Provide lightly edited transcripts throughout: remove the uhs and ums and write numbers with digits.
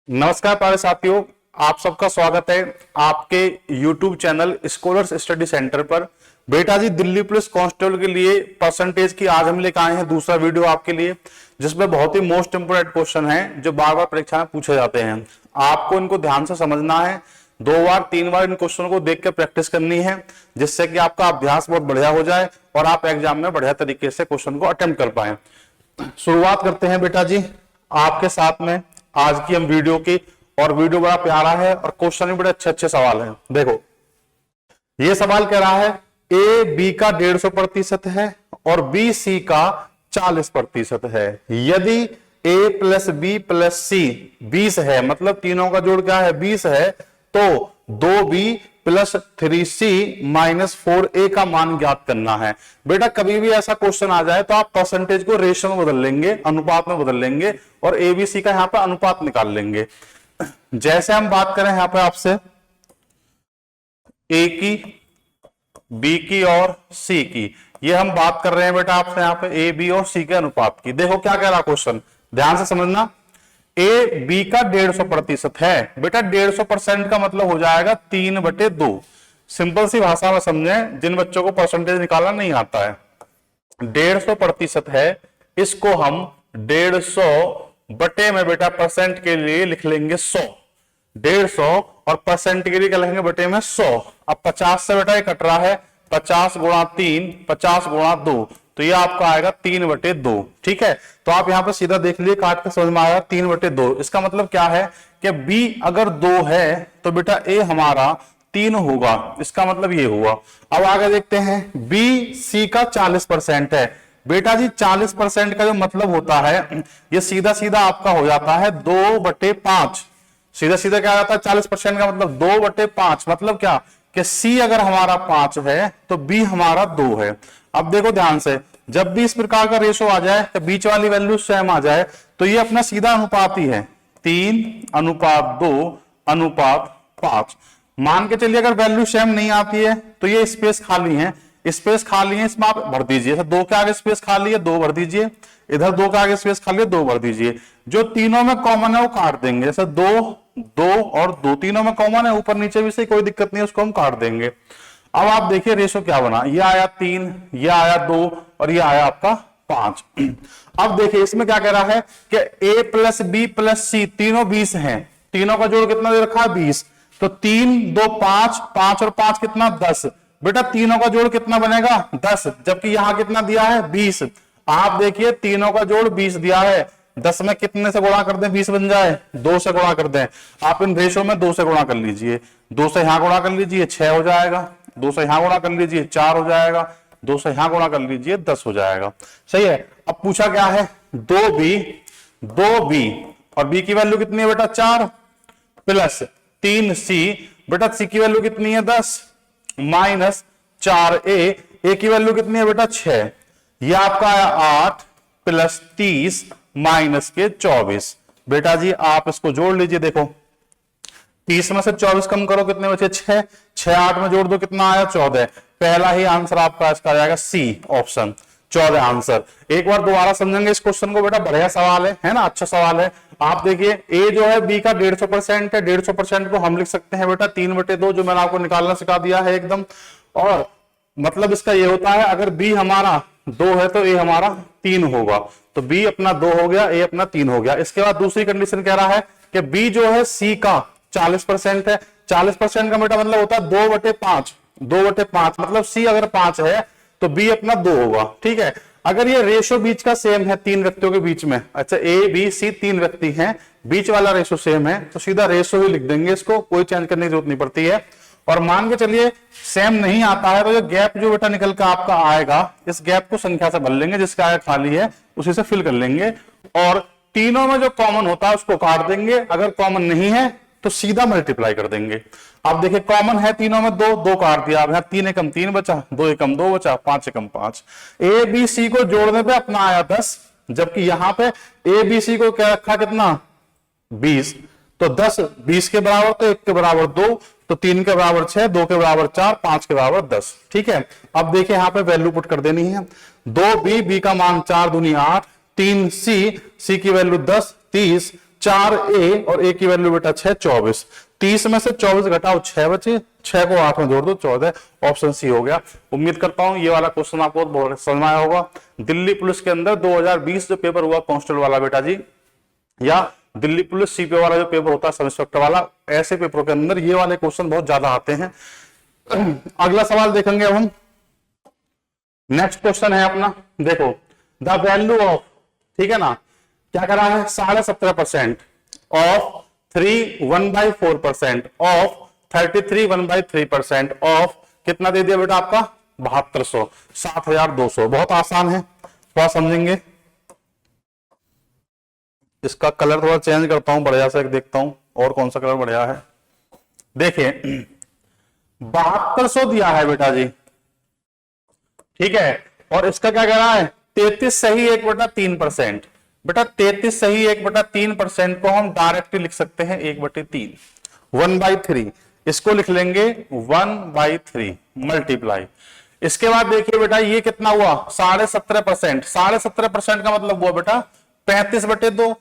नमस्कार प्यारे साथियों, आप सबका स्वागत है आपके YouTube channel scholars study centre पर। बेटा जी, दिल्ली पुलिस कांस्टेबल के लिए परसेंटेज की आज हम लेकर आए हैं दूसरा वीडियो आपके लिए, जिसमें बहुत ही मोस्ट इंपोर्टेंट क्वेश्चन है जो बार बार परीक्षा में पूछे जाते हैं। आपको इनको ध्यान से समझना है, 2 बार 3 बार इन क्वेश्चन को देख कर प्रैक्टिस करनी है, जिससे कि आपका अभ्यास बहुत बढ़िया हो जाए और आप एग्जाम में बढ़िया तरीके से क्वेश्चन को अटेम्प्ट कर पाए। शुरुआत करते हैं बेटा जी आपके साथ में आज की हम वीडियो की। और वीडियो बड़ा प्यारा है और क्वेश्चन भी बड़े अच्छे अच्छे सवाल हैं। देखो, ये सवाल कह रहा है ए बी का 150% है और बी सी का 40% है। यदि ए प्लस बी प्लस सी 20 है, मतलब तीनों का जोड़ क्या है 20 है, तो 2b plus 3c minus 4a का मान ज्ञात करना है। बेटा कभी भी ऐसा क्वेश्चन आ जाए तो आप परसेंटेज को रेशियो में बदल लेंगे, अनुपात में बदल लेंगे और एबीसी का यहां पर अनुपात निकाल लेंगे। जैसे हम बात करें यहां पर आपसे ए की, बी की और सी की, ये हम बात कर रहे हैं बेटा आपसे यहां पे ए बी और सी के अनुपात की। देखो क्या कह रहा क्वेश्चन, ध्यान से समझना। ए बी का 150% है बेटा, 150% का मतलब हो जाएगा 3/2। सिंपल सी भाषा में समझें, जिन बच्चों को परसेंटेज निकालना नहीं आता है, 150% है, इसको हम 150 बटे में बेटा परसेंट के लिए लिख लेंगे 100। 150 और परसेंट के लिए क्या लिखेंगे बटे में 100। अब 50 से बेटा ये कट रहा है, 50 गुणा 3, 50 गुणा 2, तो ये आपका आएगा 3/2। ठीक है, तो आप यहां पर सीधा देख लीजिए, काट के समझ में आएगा 3/2। इसका मतलब क्या है कि b अगर 2 है तो बेटा a हमारा 3 होगा, इसका मतलब ये हुआ। अब आगे देखते हैं, b c का 40% है। बेटा जी 40% का जो मतलब होता है, ये सीधा सीधा आपका हो जाता है 2/5। सीधा सीधा क्या आता है 40% का मतलब 2/5। मतलब क्या कि c अगर हमारा 5 है तो b हमारा 2 है। अब देखो ध्यान से, जब भी इस प्रकार का रेशो आ जाए तो बीच वाली वैल्यू सेम आ जाए तो ये अपना सीधा अनुपात ही है, 3:2:5। मान के चलिए अगर वैल्यू सेम नहीं आती है तो ये स्पेस खाली है, स्पेस खाली है, इसमें आप भर दीजिए। 2 के आगे स्पेस खाली है 2 भर दीजिए, इधर 2 के आगे स्पेस खाली है 2 भर दीजिए। जो तीनों में कॉमन है वो काट देंगे, जैसे 2, 2 और 2 तीनों में कॉमन है, ऊपर नीचे भी से कोई दिक्कत नहीं है, उसको हम काट देंगे। अब आप देखिए रेशो क्या बना, ये आया 3, ये आया 2 और ये आया आपका 5। अब देखिए इसमें क्या कह रहा है कि a प्लस बी प्लस सी तीनों 20 हैं, तीनों का जोड़ कितना दे रखा है 20, तो 3, 2, 5, 5 और 5 कितना 10। बेटा तीनों का जोड़ कितना बनेगा 10, जबकि यहां कितना दिया है 20। आप देखिए तीनों का जोड़ 20 दिया है, 10 में कितने से गुणा कर दें 20 बन जाए, 2 से गुणा कर दें। आप इन रेशो में 2 से गुणा कर लीजिए, 2 से यहां गुणा कर लीजिए 6 हो जाएगा, 2 से यहां गुणा कर लीजिए 4 हो जाएगा, 2 से यहां गुणा कर लीजिए 10 हो जाएगा। सही है। अब पूछा क्या है 2b और b की वैल्यू कितनी है बेटा 4 प्लस 3c, बेटा c की वैल्यू कितनी है 10 माइनस 4a, a की वैल्यू कितनी है बेटा 6, ये आपका आया 8 प्लस 30 माइनस के 24। बेटा जी आप इसको जोड़ लीजिए, देखो 30 में से 24 कम करो कितने बचे 6, 6 8 में जोड़ दो कितना आया 14। पहला ही आंसर आपका इसका आ जाएगा सी ऑप्शन 14 आंसर। एक बार दोबारा समझेंगे इस क्वेश्चन को, बेटा बढ़िया सवाल है ना, अच्छा सवाल है। आप देखिए ए जो है बी का 150% है, 150% को हम लिख सकते हैं बेटा 3/2, जो मैंने आपको निकालना सिखा दिया है एकदम। और मतलब इसका ये होता है अगर बी हमारा 2 है तो ए हमारा 3 होगा, तो बी अपना 2 हो गया, ए अपना 3 हो गया। इसके बाद दूसरी कंडीशन कह रहा है कि बी जो है सी का 40% है, 40% का बेटा मतलब होता है 2/5, 2/5 मतलब सी अगर 5 है तो बी अपना 2 होगा। ठीक है, अगर ये रेशो बीच का सेम है 3 व्यक्तियों के बीच में, अच्छा ए बी सी 3 व्यक्ति हैं, बीच वाला रेशो सेम है, तो सीधा रेशो ही लिख देंगे, इसको कोई चेंज करने की जरूरत नहीं पड़ती है। और मान के चलिए सेम नहीं आता है तो ये गैप जो बेटा निकल कर आपका आएगा, इस गैप को संख्या से भर लेंगे, जिसका आया खाली है उसी से फिल कर लेंगे, और तीनों में जो कॉमन होता है उसको काट देंगे, अगर कॉमन नहीं है तो सीधा मल्टीप्लाई कर देंगे। अब देखिए कॉमन है तीनों में 2, 2 काट दिया, अब यहां 3 एकम 3 बचा, 2 एकम 2 बचा, 5 एकम 5। ए बी सी को जोड़ने पे अपना आया 10, जबकि यहां पे ए बी सी को क्या रखा कितना 20, तो 10 20 के बराबर, तो 1 के बराबर 2, तो 3 के बराबर 6, 2 के बराबर 4, 5 के बराबर 10। ठीक है, अब देखिए यहां पे वैल्यू पुट कर देनी है, 2b, b का मान 4 दूनी 8, 3c, c की वैल्यू 10, 30 4a और a की वैल्यू बेटा 6, 24। 30 में से 24 घटाओ 6 बचे, 6 को 8 में जोड़ दो 14। ऑप्शन सी हो गया। उम्मीद करता हूं ये वाला क्वेश्चन आपको बहुत समझ में आया होगा। दिल्ली पुलिस के अंदर 2020 जो पेपर हुआ कांस्टेबल वाला बेटा जी, या दिल्ली पुलिस सीपीओ वाला जो पेपर होता है सब इंस्पेक्टर वाला, ऐसे पेपरों के अंदर ये वाले क्वेश्चन बहुत ज्यादा आते हैं। अगला सवाल देखेंगे अब हम। नेक्स्ट क्वेश्चन है अपना, देखो द वैल्यू ऑफ, ठीक है ना, क्या करा है 17.5% ऑफ 3 1/4% ऑफ 33 1/3% ऑफ कितना दे दिया बेटा आपका 7200, 7200। बहुत आसान है, थोड़ा समझेंगे। इसका कलर थोड़ा चेंज करता हूं, बढ़िया से देखता हूं और कौन सा कलर बढ़िया है। देखिए 7200 दिया है बेटा जी, ठीक है, और इसका क्या कह रहा है 33 सही 1/3%। बेटा 33 सही 1/3% को हम डायरेक्टली लिख सकते हैं 1/3, 1/3। इसको लिख लेंगे 1/3 मल्टीप्लाई। इसके बाद देखिए बेटा ये कितना हुआ 17.5%। 17.5% का मतलब हुआ बेटा 35/2,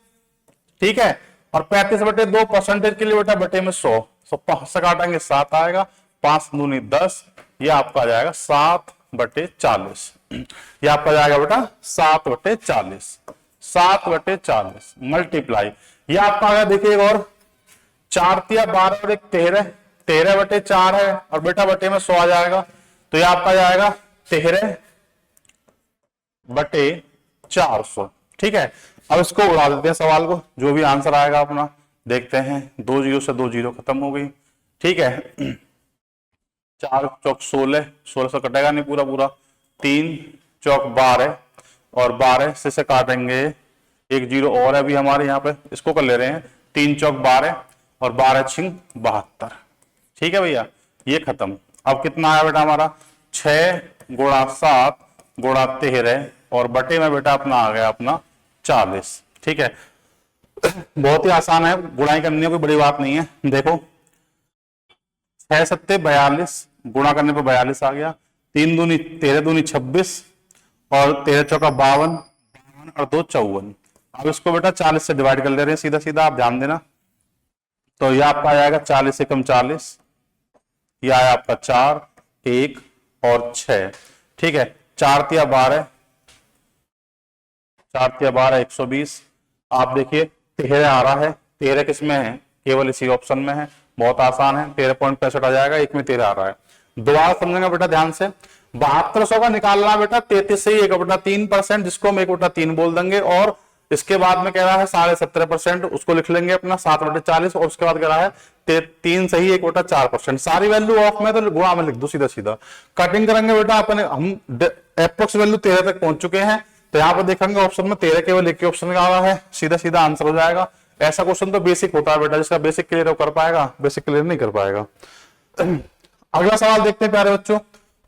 ठीक है, और 35/2 परसेंटेज के लिए बेटा बटे में 100, 5 से काटेंगे 7 आएगा, 5 दूनी 10, ये आपका आ जाएगा 7/40। ये आपका जाएगा बेटा 7/40, 7/40 मल्टीप्लाई। ये आपका आ गया देखिए, और 4 तिया 12 और 1 13, 13/4 है, और बेटा बटे में 100 आ जाएगा, तो ये आपका जाएगा 13/400, ठीक है। अब इसको उड़ा देते हैं सवाल को, जो भी आंसर आएगा अपना देखते हैं। 2 0 से 2 0 खत्म हो गई, ठीक है। 4 चौक 16, 16 से कटेगा नहीं पूरा पूरा, 3 चौक 12 और 12 से काटेंगे 1 0 और है अभी हमारे यहाँ पे, इसको कर ले रहे हैं 3 चौक 12 और 12 छिंग 72, ठीक है भैया, ये खत्म। अब कितना आया बेटा हमारा 6 गुणा 7 गुणा 13 और बटे में बेटा अपना आ गया अपना 40, ठीक है। बहुत ही आसान है, गुणाई करनी है, कोई बड़ी बात नहीं है। देखो 6 7 42, गुणा करने पर 42 आ गया, 3 दूनी 13 दूनी 26 और 13 चौका 52 और 2 54। अब इसको बेटा 40 से डिवाइड कर ले रहे हैं सीधा सीधा, आप ध्यान देना। तो यह आपका आ जाएगा 40 से कम 40, यह आया आपका 4 1 और 6, ठीक है। 4 तिया 12, 4 तिया 12 120। आप देखिए 13 आ रहा है, 13 किस में है, केवल इसी ऑप्शन में है, बहुत आसान है, 13.65 आ जाएगा, एक में 13 आ रहा है। दोबारा समझेंगे बेटा ध्यान से, 7200 का निकालना बेटा 33 से 1/3%, जिसको हम 1/3 बोल देंगे, और इसके बाद में कह रहा है 17.5%, उसको लिख लेंगे अपना 7/40, और उसके बाद कह रहा है 3 सही 1/4%। सारी वैल्यू ऑफ में तो गुणा में लिख दो सीधा सीधा। कटिंग करेंगे बेटा अपने, हम अप्रोक्स वैल्यू 13 तक पहुंच चुके हैं, तो यहाँ पर देखेंगे ऑप्शन में 13 केवल एक ही ऑप्शन का आ रहा है, सीधा सीधा आंसर हो जाएगा। ऐसा क्वेश्चन तो बेसिक होता है बेटा, जिसका बेसिक क्लियर कर पाएगा, बेसिक क्लियर नहीं कर पाएगा। अगला सवाल देखते हैं प्यारे बच्चों,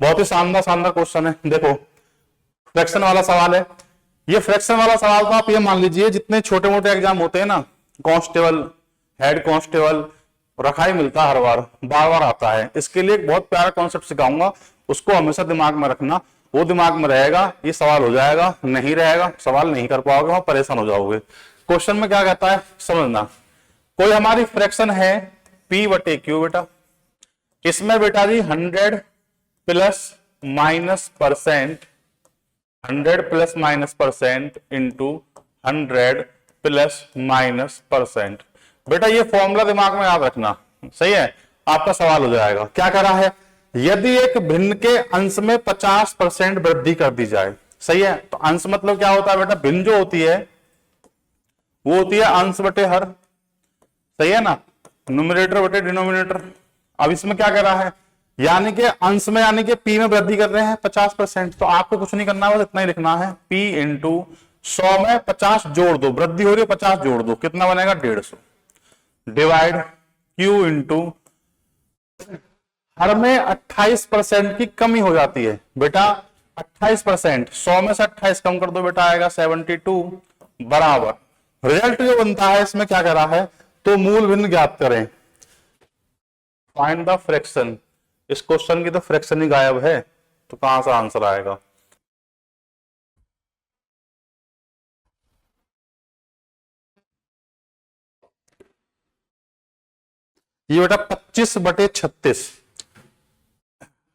बहुत ही शानदार शानदार क्वेश्चन है। देखो फ्रैक्शन वाला सवाल है। ये फ्रैक्शन वाला सवाल तो आप ये मान लीजिए, जितने छोटे मोटे एग्जाम होते हैं ना, कांस्टेबल, हेड कांस्टेबल, रखाई मिलता है हर बार, बार बार आता है। इसके लिए एक बहुत प्यारा कॉन्सेप्ट सिखाऊंगा, उसको हमेशा दिमाग में रखना। वो दिमाग में रहेगा, ये सवाल हो जाएगा, नहीं रहेगा सवाल नहीं कर पाओगे, वहां परेशान हो जाओगे। क्वेश्चन में क्या कहता है समझना। कोई हमारी फ्रैक्शन है P/Q बेटा, इसमें बेटा जी 100 plus minus percent, 100 plus minus percent into 100 plus minus percent. बेटा ये फॉर्मूला दिमाग में याद रखना, सही है, आपका सवाल हो जाएगा। क्या कह रहा है, यदि एक भिन्न के अंश में 50% वृद्धि कर दी जाए, सही है। तो अंश मतलब क्या होता है बेटा, भिन्न जो होती है वो होती है अंश बटे हर, सही है ना, न्यूमरेटर बटे डिनोमिनेटर। अब इसमें क्या कह रहा है, यानी कि अंश में यानी कि P में वृद्धि कर रहे हैं 50%, तो आपको कुछ नहीं करना, बस इतना ही लिखना है, P इंटू 100 में 50 जोड़ दो, वृद्धि हो रही है 50 जोड़ दो, कितना बनेगा 150, डिवाइड Q इंटू हर में 28% की कमी हो जाती है बेटा, 28%, 100 में से 28 कम कर दो बेटा आएगा 72, बराबर रिजल्ट जो बनता है इसमें क्या कह रहा है, तो मूल भिन्न ज्ञात करें, फाइंड द फ्रैक्शन। इस क्वेश्चन की तो फ्रैक्शन ही गायब है, तो कहां से आंसर आएगा। ये बेटा 25/36।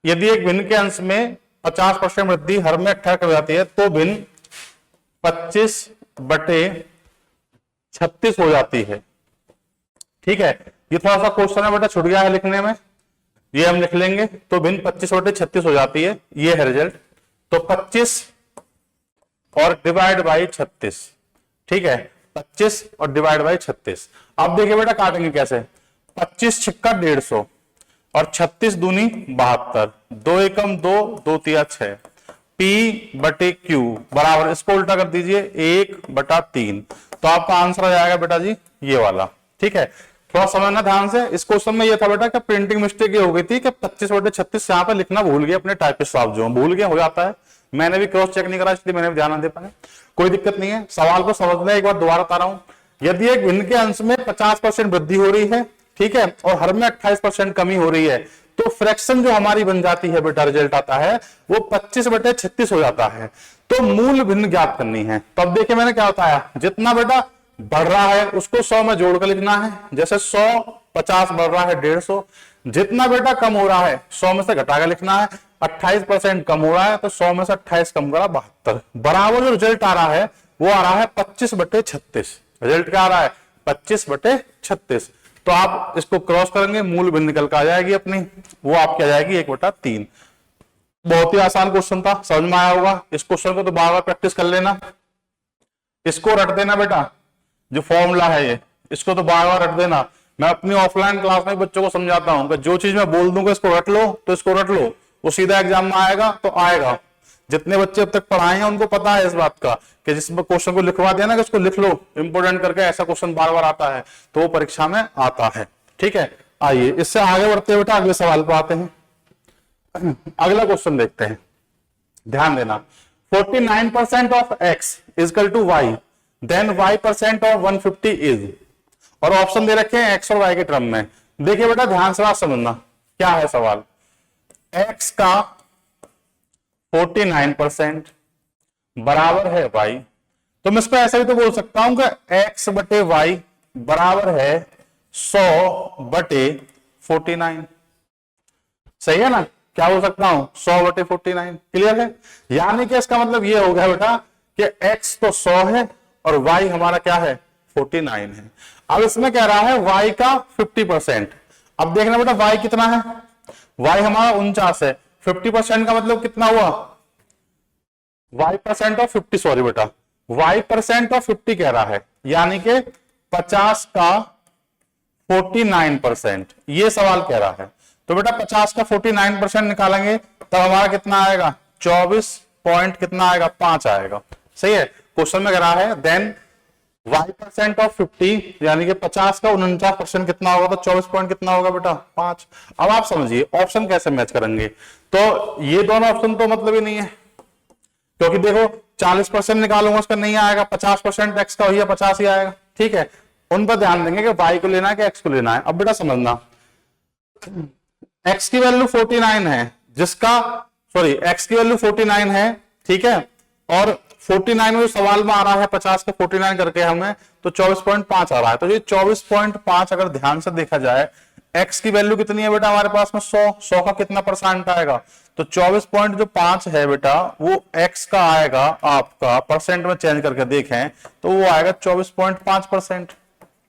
यदि एक भिन्न के अंश में 50% वृद्धि हर में 18 कर जाती है तो भिन्न 25/36 हो जाती है। ठीक है, ये थोड़ा सा क्वेश्चन है बेटा, छूट गया है लिखने में, ये हम लिख लेंगे। तो भिन्न 25/36 हो जाती है, ये है रिजल्ट। तो 25 और डिवाइड बाई 36। ठीक है, 25 और डिवाइड बाई 36। अब देखिए बेटा काटेंगे कैसे। 25 छिक्का 150 और 36 दूनी 72, 2 एकम 2, 2 तिया 6, P/Q बराबर, इसको उल्टा कर दीजिए 1/3। तो आपका आंसर आ जाएगा बेटा जी ये वाला। ठीक है, थोड़ा समझना ध्यान से। इस क्वेश्चन में ये था बेटा कि प्रिंटिंग मिस्टेक ये हो गई थी कि 25/36 यहाँ पे लिखना भूल गए अपने टाइपिस्ट साहब, जो भूल गए, हो जाता है। मैंने भी क्रॉस चेक नहीं करा इसलिए मैंने भी ध्यान नहीं दे पाया, कोई दिक्कत नहीं है। सवाल को समझना एक बार दोबारा बता रहा हूं। यदि एक भिन्न के अंश में 50% वृद्धि हो रही है, ठीक है, और हर में 28% कमी हो रही है, तो फ्रैक्शन जो हमारी बन जाती है बेटा, रिजल्ट आता है वो 25/36 हो जाता है। तो मूल भिन्न ज्ञात करनी है। तो अब देखिए मैंने क्या बताया, जितना बेटा बढ़ रहा है उसको 100 में जोड़कर लिखना है। जैसे 100 50 बढ़ रहा है 150। जितना बेटा कम हो रहा है 100 में से घटाकर लिखना है। 28% कम हो रहा है तो 100 में से 28 कम करा 72। बराबर जो रिजल्ट आ रहा है वो आ रहा है 25/36। रिजल्ट क्या आ रहा है 25/36। तो आप इसको क्रॉस करेंगे, मूल भिन्न निकल कर आ जाएगी अपनी, वो आपकी आ जाएगी 1/3। बहुत ही आसान क्वेश्चन था, समझ में आया होगा। इस क्वेश्चन को तो बार बार प्रैक्टिस कर लेना, इसको रट देना बेटा, जो फॉर्मूला है ये, इसको तो बार बार रट देना। मैं अपनी ऑफलाइन क्लास में बच्चों को समझाता हूं कि जो चीज मैं बोल दूंगा इसको रट लो, तो इसको रट लो, वो सीधा एग्जाम में आएगा तो आएगा। जितने बच्चे अब तक पढ़ाए हैं उनको पता है इस बात का कि जिस क्वेश्चन को लिखवा दिया ना कि उसको लिख लो इंपोर्टेंट करके, ऐसा क्वेश्चन बार बार आता है तो वो परीक्षा में आता है। ठीक है, आइए इससे आगे बढ़ते हुए बेटा अगले सवाल पर आते हैं। अगला क्वेश्चन देखते हैं, ध्यान देना। 49% of x is equal to y, then y% of 150 is, और ऑप्शन दे रखे हैं x और y के टर्म में। देखिए बेटा ध्यान से बात समझना, क्या है सवाल। x का 49% बराबर है y, तो मैं इसको ऐसा भी तो बोल सकता हूं कि x/y बराबर है 100/49। सही है ना, क्या बोल सकता हूं 100/49। क्लियर है, यानी कि इसका मतलब ये हो गया बेटा कि x तो 100 है और y हमारा क्या है 49 है। अब इसमें कह रहा है y का 50%। अब देखना बेटा y कितना है, y हमारा 49 है, 50% का मतलब कितना हुआ, y% ऑफ 50, सॉरी बेटा y% ऑफ 50 कह रहा है, यानी कि 50 का 49%, ये सवाल कह रहा है। तो बेटा 50 का 49% निकालेंगे तब हमारा कितना आएगा 24 पॉइंट कितना आएगा 5 आएगा। सही है, क्वेश्चन में कह रहा है देन y% ऑफ 50, यानी कि 50 का 49% कितना होगा, तो 24 पॉइंट कितना होगा बेटा 5। अब आप समझिए ऑप्शन कैसे मैच करेंगे, तो ये दोनों ऑप्शन तो मतलब ही नहीं है, क्योंकि देखो 40% निकालूंगा उसका नहीं आएगा, 50% x का भैया 50 ही आएगा। ठीक है, उन पर ध्यान देंगे कि y को लेना है कि x को लेना है। अब बेटा समझना, x की वैल्यू 49 है, जिसका सॉरी x की वैल्यू 49 है, ठीक है, और 49 में सवाल में आ रहा है 50 का 49 करके हमें, तो 24.5 आ रहा है। तो ये 24.5 अगर ध्यान से देखा जाए, x की वैल्यू कितनी है बेटा हमारे पास में 100 का कितना परसेंट आएगा, तो 24.5 है बेटा वो x का आएगा, आपका परसेंट में चेंज करके देखें तो वो आएगा 24.5%।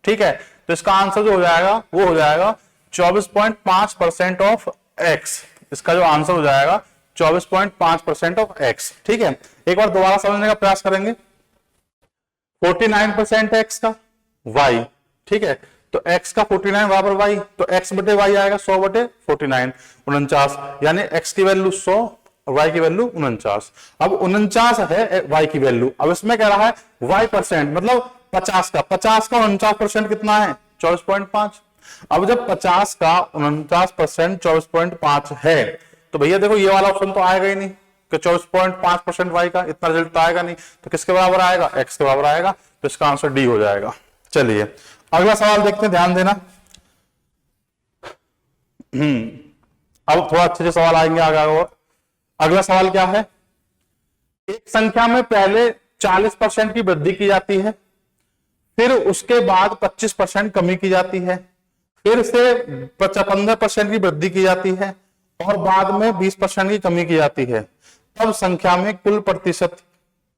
ठीक है, तो इसका आंसर जो हो जाएगा वो हो जाएगा 24.5% ऑफ x, इसका जो आंसर हो जाएगा 24.5% ऑफ x। ठीक है, एक बार दोबारा समझने का प्रयास करेंगे। 49% है x का y, ठीक है, तो x का 49 बराबर y, तो x/y आएगा 100/49, 49, यानी x की वैल्यू 100 और y की वैल्यू 49। अब 49 है y की वैल्यू, अब इसमें कह रहा है y% मतलब 50 का 49% कितना है 24.5। अब जब 50 का 49% 24.5 है, तो भैया देखो ये वाला ऑप्शन तो आएगा ही नहीं कि 24.5% y का, इतना रिजल्ट तो आएगा नहीं, तो किसके बराबर आएगा x के बराबर आएगा, तो इसका आंसर डी हो जाएगा। चलिए अगला सवाल देखते हैं, ध्यान देना। अब थोड़ा अच्छे से सवाल आएंगे आगे और। अगला सवाल क्या है, एक संख्या में पहले 40% की वृद्धि की जाती है, फिर उसके बाद 25% कमी की जाती है, फिर से 15% की वृद्धि की जाती है और बाद में 20% की कमी की जाती है, तब संख्या में कुल प्रतिशत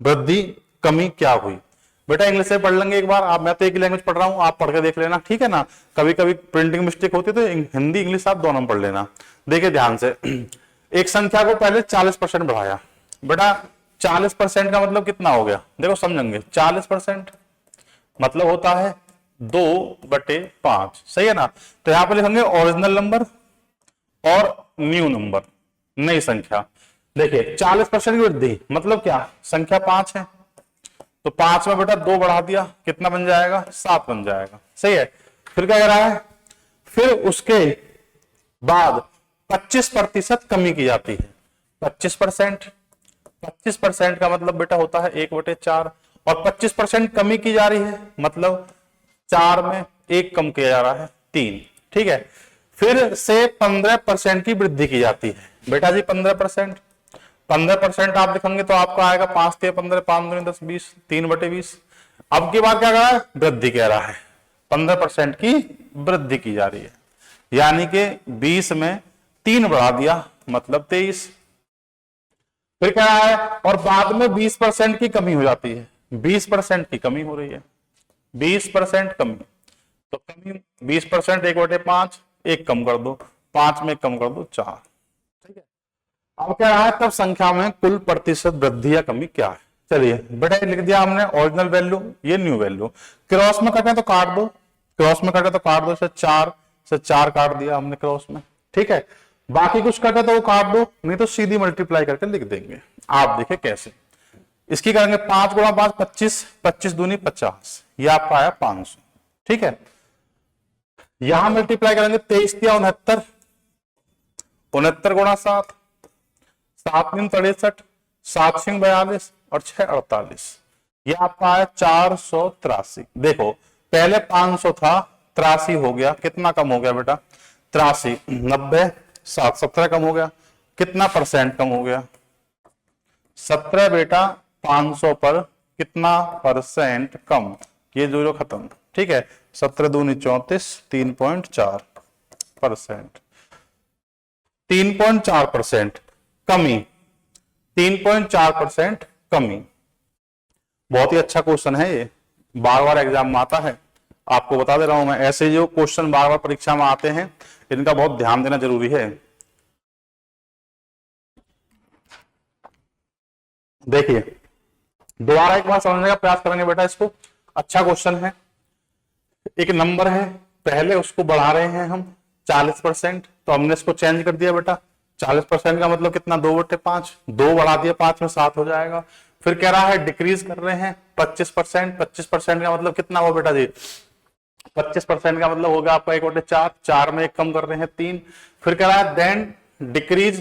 वृद्धि कमी क्या हुई। बेटा इंग्लिश से पढ़ लेंगे एक बार आप, मैं तो एक ही लैंग्वेज पढ़ रहा हूं, आप पढ़ के देख लेना, ठीक है ना। कभी कभी प्रिंटिंग मिस्टेक होती है तो हिंदी इंग्लिश आप दोनों पढ़ लेना। देखिए ध्यान से, एक संख्या को पहले 40% बढ़ाया। बेटा 40% का मतलब कितना हो गया, देखो समझेंगे। 40% मतलब होता है 2/5, सही है ना। तो यहां पर लिखेंगे ओरिजिनल नंबर और न्यू नंबर, नई संख्या। देखिए 40% की वृद्धि मतलब क्या, संख्या 5 है तो 5 में बेटा 2 बढ़ा दिया, कितना बन जाएगा, 7 बन जाएगा, सही है। फिर क्या कह रहा है, फिर उसके बाद 25% कमी की जाती है। 25% का मतलब बेटा होता है 1/4 और 25% कमी की जा रही है मतलब 4 में 1 कम किया जा रहा है 3, ठीक है। फिर से 15% की वृद्धि की जाती है। बेटा जी 15% आप लिखेंगे तो आपका आएगा 5 × 15, 5 × 10 20, 3/20। अब की बात क्या कर रहा है, वृद्धि कह रहा है, 15% की वृद्धि की जा रही है, यानी कि 20 में 3 बढ़ा दिया मतलब 23। फिर क्या है, और बाद में 20% की कमी हो जाती है, 20% की कमी हो रही है, 20% कमी। तो कमी 20%, 1/5, 1 कम कर दो, 5 में कम कर दो 4, ठीक है। अब क्या रहा है, तब संख्या में कुल प्रतिशत वृद्धि या कमी क्या है। चलिए बेटा लिख दिया हमने ओरिजिनल वैल्यू, ये न्यू वैल्यू। क्रॉस में कटे तो काट दो, क्रॉस में कटे तो काट दो, 4 से 4 काट दिया हमने क्रॉस में, ठीक है। बाकी कुछ कटे तो वो काट दो, नहीं तो सीधी मल्टीप्लाई करके लिख देंगे। आप देखें कैसे, इसकी करेंगे 5 × 5 25, 25 दूनी 50, ये आपका आया 500, ठीक है। यहां मल्टीप्लाई करेंगे 23 × 69, 69 × 7, 7 × 63, 7 × 42 और 6 × 48, ये आपका है 483। देखो पहले 500 था, 83 हो गया, कितना कम हो गया बेटा, 83, 90, 7, 17 कम हो गया, कितना परसेंट कम हो गया, 17 बेटा। 500 पर कितना परसेंट कम, ये जो खत्म, ठीक है। 17 दूनी 34, 3.4%, 3.4% कमी, 3.4% कमी। बहुत ही अच्छा क्वेश्चन है ये, बार बार एग्जाम में आता है, आपको बता दे रहा हूं मैं। ऐसे जो क्वेश्चन बार बार परीक्षा में आते हैं इनका बहुत ध्यान देना जरूरी है। देखिए दोबारा एक बार समझने का प्रयास करेंगे बेटा इसको, अच्छा क्वेश्चन है। एक नंबर है, पहले उसको बढ़ा रहे हैं हम 40%, तो हमने इसको चेंज कर दिया बेटा। 40% का मतलब कितना, 2/5, 2 बढ़ा दिया 5 में 7 हो जाएगा। फिर कह रहा है डिक्रीज कर रहे हैं 25%, 25% का मतलब कितना हुआ बेटा जी, 25% का मतलब होगा आपका 1/4, 4 में 1 कम कर रहे हैं 3। फिर कह रहा है देन डिक्रीज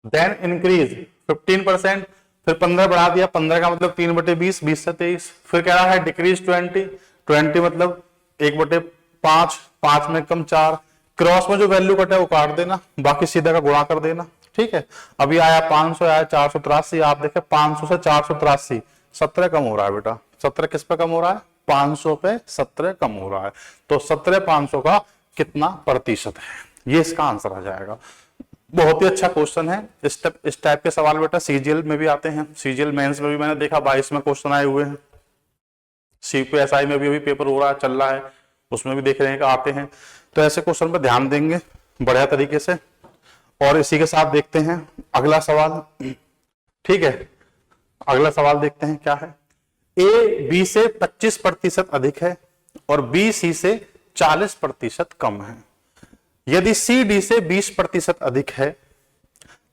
देन इंक्रीज 15%, फिर 15 बढ़ा दिया, 15 का मतलब 3/20, 20 से 23। फिर कह रहा है डिक्रीज 20 मतलब 1/5, 5 में कम 4। क्रॉस में जो वैल्यू कटा है वो काट देना, बाकी सीधा का गुणा कर देना, ठीक है। अभी आया 500, आया 483, आप देखें 500 से 483, 17 कम हो रहा है बेटा। 17 किस पे कम हो रहा है, 500 पे 17 कम हो रहा है। तो 17 500 का कितना प्रतिशत है, ये इसका आंसर आ जाएगा। बहुत ही अच्छा क्वेश्चन है। इस टाइप के सवाल बेटा सीजीएल में भी आते हैं, सीजीएल मेंस में भी मैंने देखा 22 में क्वेश्चन आए हुए हैं। सीपीएसआई में भी अभी पेपर हो रहा है, चल रहा है, उसमें भी देख रहे हैं कि आते हैं। तो ऐसे क्वेश्चन पर ध्यान देंगे बढ़िया तरीके से। और इसी के साथ देखते हैं अगला सवाल, ठीक है। अगला सवाल देखते हैं क्या है। ए बी से 25% अधिक है और बी सी से 40% कम है। यदि सी डी से 20% अधिक है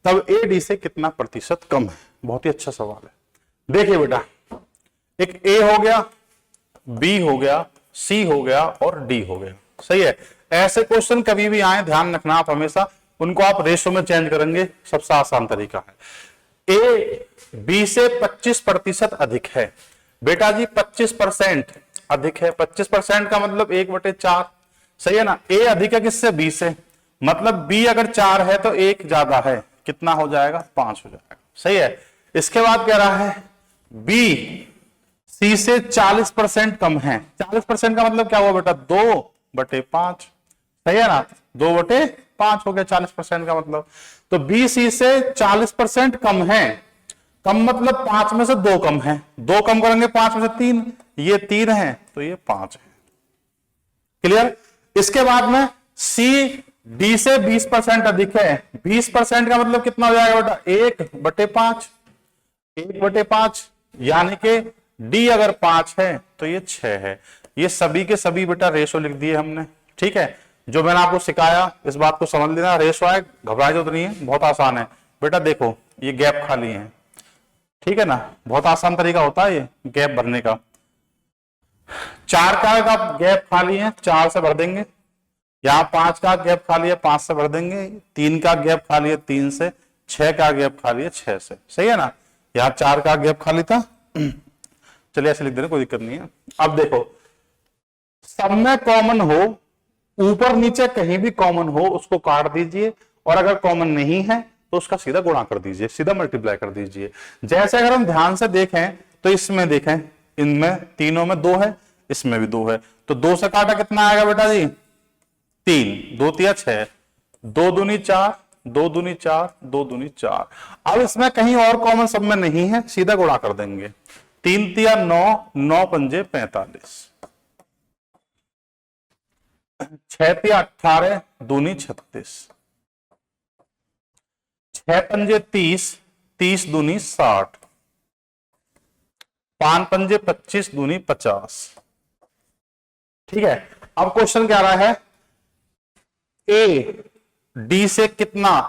तब ए डी से कितना प्रतिशत कम है। बहुत ही अच्छा सवाल है। देखिए बेटा, एक ए हो गया, बी हो गया, सी हो गया और डी हो गया, सही है। ऐसे क्वेश्चन कभी भी आए ध्यान रखना आप हमेशा, उनको आप रेशो में चेंज करेंगे, सबसे आसान तरीका है। ए बी से 25% अधिक है। बेटा जी 25% अधिक है, 25% का मतलब 1/4, सही है ना। ए अधिक है किससे, बी से, मतलब बी अगर 4 है तो 1 ज्यादा है, कितना हो जाएगा, 5 हो जाएगा, सही है। इसके बाद कह रहा है बी सी से 40% कम है। 40% का मतलब क्या हुआ बेटा, 2/5, सही है ना, 2/5 हो गया 40% का मतलब। तो बी सी से 40% कम है, कम मतलब 5 में से 2 कम है, 2 कम करेंगे 5 में से 3, ये 3 है तो ये 5 है। क्लियर। इसके बाद में सी डी से 20% अधिक है, 20% का मतलब कितना हो जाएगा बेटा, 1/5, 1/5, यानी कि डी अगर 5 है तो ये 6 है। ये सभी के सभी बेटा रेशो लिख दिए हमने, ठीक है। जो मैंने आपको सिखाया इस बात को समझ लेना, रेशो है, घबराए तो नहीं है, बहुत आसान है बेटा। देखो ये गैप खाली है, ठीक है ना, बहुत आसान तरीका होता है ये गैप भरने का। 4 का गैप खाली है, 4 से भर देंगे। यहाँ 5 का गैप खाली है, 5 से भर देंगे। 3 का गैप खाली है 3 से, 6 का गैप खाली है 6 से, सही है ना। यहाँ 4 का गैप खाली था, चलिए ऐसे लिख देना, कोई दिक्कत नहीं है। अब देखो सब में कॉमन हो, ऊपर नीचे कहीं भी कॉमन हो उसको काट दीजिए, और अगर कॉमन नहीं है तो उसका सीधा गुणा कर दीजिए, सीधा मल्टीप्लाई कर दीजिए। जैसे अगर हम ध्यान से देखें तो इसमें देखें, इनमें तीनों में 2 है, इसमें भी 2 है, तो 2 से काटा कितना आएगा बेटा जी, 3, 2 तिया 6, 2 दूनी 4, 2 दूनी 4, 2 दूनी 4। अब इसमें कहीं और कॉमन सब में नहीं है, सीधा गुणा कर देंगे। 3 तिया 9, 9 पंजे 45, 6 तिया 18, दूनी 36, 6 पंजे 30, 30 दूनी 60, 5 पंजे 25, दूनी 50। ठीक है। अब क्वेश्चन क्या रहा है, ए डी से कितना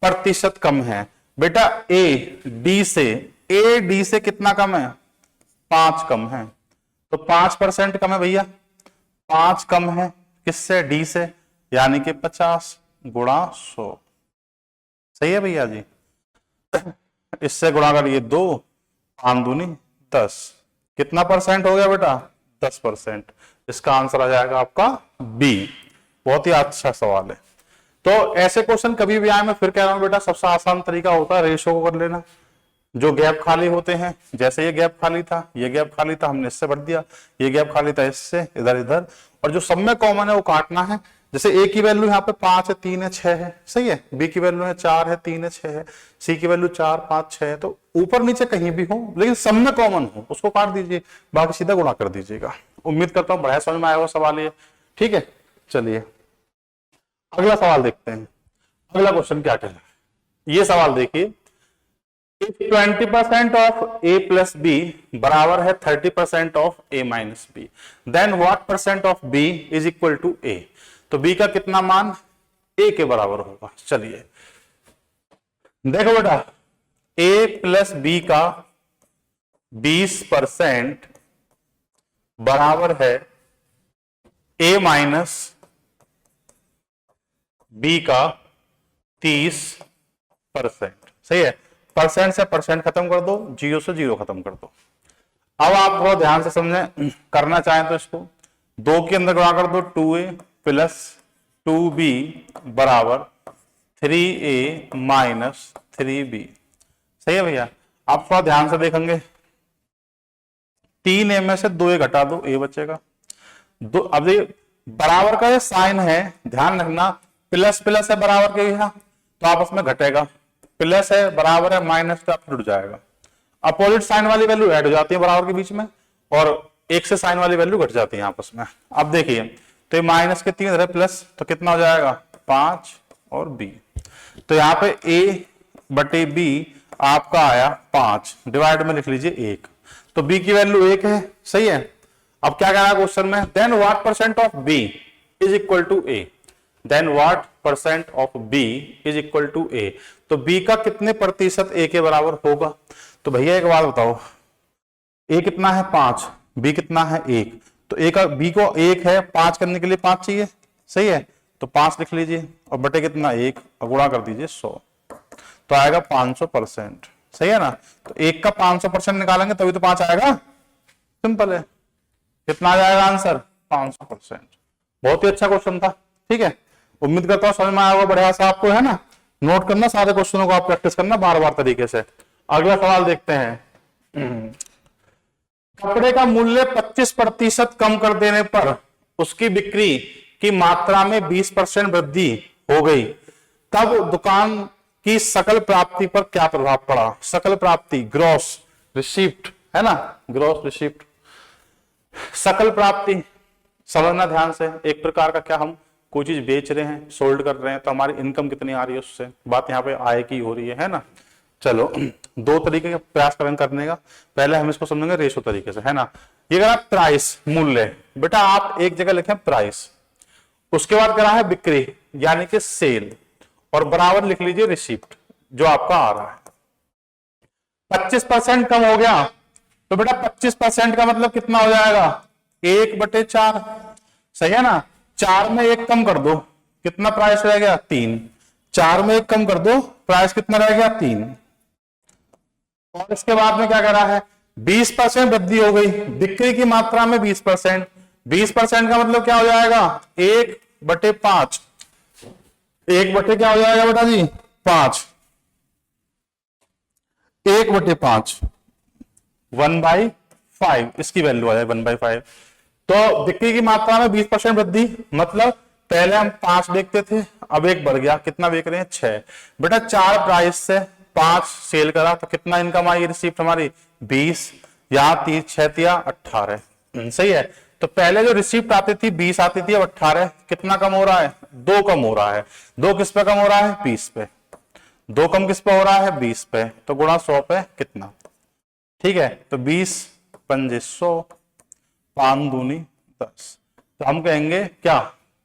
प्रतिशत कम है। बेटा ए डी से कितना कम है, 5 कम है, तो 5% कम है भैया, 5 कम है किससे, डी से, यानी कि 50 गुणा 100। सही है भैया जी। इससे गुणा करिए 2, 5 दूनी 10, कितना परसेंट हो गया बेटा, 10%। इसका आंसर आ जाएगा आपका बी। बहुत ही अच्छा सवाल है। तो ऐसे क्वेश्चन कभी भी आए, मैं फिर कह रहा हूं बेटा, सबसे आसान तरीका होता है रेशो को कर लेना। जो गैप खाली होते हैं, जैसे ये गैप खाली था, ये गैप खाली था, हमने इससे भर दिया, ये गैप खाली था इससे, इधर इधर, और जो सब में कॉमन है वो काटना है। जैसे ए की वैल्यू यहाँ पे 5 है, 3 है, 6 है, सही है। बी की वैल्यू है 4 है, 3 है, 6 है। सी की वैल्यू 4, 5, 6 है। तो ऊपर नीचे कहीं भी हो लेकिन सब में कॉमन हो उसको काट दीजिए, बाकी सीधा गुणा कर दीजिएगा। उम्मीद करता हूँ बड़ा समझ में आया हुआ सवाल ये, ठीक है। चलिए अगला सवाल देखते हैं। अगला क्वेश्चन क्या कह रहा है, ये सवाल देखिए। If 20% of a plus b बराबर है 30% of a minus b, then what percent of b is equal to a? तो b का कितना मान a के बराबर होगा। चलिए देखो बेटा, a प्लस b का 20% बराबर है a माइनस b का 30%। सही है। परसेंट से परसेंट खत्म कर दो, 0 से 0 खत्म कर दो। अब आप बहुत ध्यान से समझें, करना चाहें तो इसको 2 के अंदर गुणा कर दो, 2a प्लस 2b बराबर 3a माइनस 3b। सही है भैया। आप थोड़ा ध्यान से देखेंगे, 3a में से 2a घटा दो, a बचेगा 2। अब ये बराबर का ये साइन है, ध्यान रखना, प्लस प्लस है बराबर के यहाँ, तो आपस में घटेगा, प्लस है बराबर है माइनस तो आप जुड़ जाएगा। अपोजिट साइन वाली वैल्यू ऐड हो जाती है बराबर के बीच में, और एक से साइन वाली वैल्यू घट जाती है आपस में। अब देखिए, तो ये माइनस के 3 है प्लस, तो कितना हो जाएगा 5 और b। तो यहाँ पे a बटे b आपका आया 5, डिवाइड में लिख लीजिए 1, तो b की वैल्यू 1 है। सही है। अब क्या कह रहा है क्वेश्चन में, then what percent of b is equal to a, then what percent of b is equal to a। तो b का कितने प्रतिशत a के बराबर होगा। तो भैया एक बात बताओ, a कितना है 5, b कितना है 1, तो a का b को 1 है, 5 करने के लिए 5 चाहिए। सही है। तो 5 लिख लीजिए और बटे कितना 1, और गुणा कर दीजिए 100, तो आएगा 500%। सही है ना। तो 1 का 500% निकालेंगे तभी तो 5 आएगा। सिंपल है। कितना आ जाएगा आंसर, 500%। बहुत ही अच्छा क्वेश्चन था। ठीक है। उम्मीद करता हूं समझ में आया होगा बढ़िया सा आपको, है ना। नोट करना सारे क्वेश्चनों को, आप प्रैक्टिस करना बार बार तरीके से। अगला सवाल देखते हैं। कपड़े का मूल्य 25% कम कर देने पर उसकी बिक्री की मात्रा में 20% वृद्धि हो गई, तब दुकान की सकल प्राप्ति पर क्या प्रभाव पड़ा। सकल प्राप्ति ग्रॉस रिसीप्ट है ना, ग्रॉस रिसीप्ट। सकल प्राप्ति समझना ध्यान से, एक प्रकार का क्या हम कोई चीज बेच रहे हैं, सोल्ड कर रहे हैं, तो हमारी इनकम कितनी आ रही है उससे, बात यहाँ पे आय की हो रही है ना। चलो दो तरीके के प्रयास करें करने का, पहले हम इसको समझेंगे रेशो तरीके से, है ना। ये करा प्राइस मूल्य, बेटा आप एक जगह लिखें प्राइस, उसके बाद करा है बिक्री यानी कि सेल, और बराबर लिख लीजिए रिसीप्ट जो आपका आ रहा है। 25% कम हो गया तो बेटा 25% का मतलब कितना हो जाएगा, 1/4, सही है ना। 4 में 1 कम कर दो, कितना प्राइस रह गया 3, 4 में 1 कम कर दो, प्राइस कितना रह गया 3। और इसके बाद में क्या करा है, 20% वृद्धि हो गई, बिक्री की मात्रा में 20%, 20% का मतलब क्या हो जाएगा 1/5, 1 क्या हो जाएगा बेटा जी 5, 1/5, 1/5 इसकी वैल्यू आ जाए 1/5। तो बिक्री की मात्रा में 20% वृद्धि, मतलब पहले हम 5 बेचते थे, अब 1 बढ़ गया, कितना बेच रहे हैं 6। बेटा 4 प्राइस से 5 सेल करा तो कितना इनकम आई रिसीप्ट हमारी 20, यहां 3 6 तिया 18, सही है। तो पहले जो रिसीप्ट आती थी 20 आती थी, अब 18, कितना कम हो रहा है 2 कम हो रहा है। 2 किस पे कम हो रहा है 20 पे, 2 कम किस पे हो रहा है 20 पे, तो गुणा 100 पे कितना, ठीक है। तो 20 पंजे 100, 5 दूनी 10, तो हम कहेंगे क्या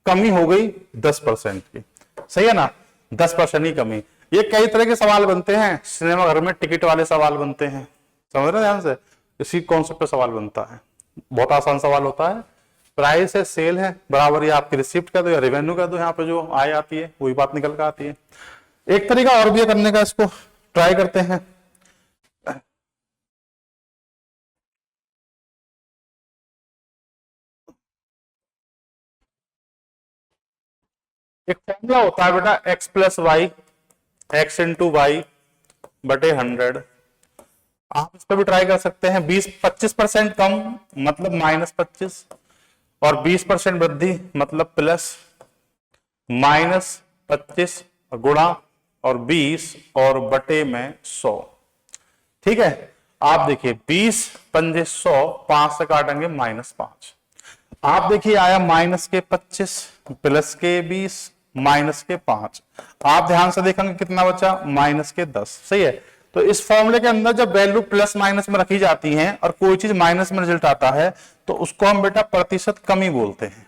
कमी हो गई 10% की, सही है ना, 10% ही कमी। ये कई तरह के सवाल बनते हैं सिनेमा घर में, टिकट वाले सवाल बनते हैं, समझ रहे हैं ध्यान से। इसी कॉन्सेप्ट पे सवाल बनता है, बहुत आसान सवाल होता है। प्राइस है सेल है बराबर या आपकी रिसिप्ट का दो या रेवेन्यू का दो, यहाँ पे जो आय आती है वही बात निकल कर आती है। एक तरीका और भी करने का, इसको ट्राई करते हैं। एक फॉर्मूला होता है बेटा x + y, x × y/100, आप इस पर भी ट्राई कर सकते हैं। 25% कम मतलब -25, और 20% वृद्धि मतलब +-25 गुणा और 20 और बटे में 100, ठीक है। आप देखिए 20 पंजे 100, 5 से काटेंगे -5, आप देखिए आया -25 +20 -5, आप ध्यान से देखेंगे कितना बचा -10, सही है। तो इस फॉर्मूले के अंदर जब वैल्यू प्लस माइनस में रखी जाती है और कोई चीज माइनस में रिजल्ट आता है तो उसको हम बेटा प्रतिशत कमी बोलते हैं।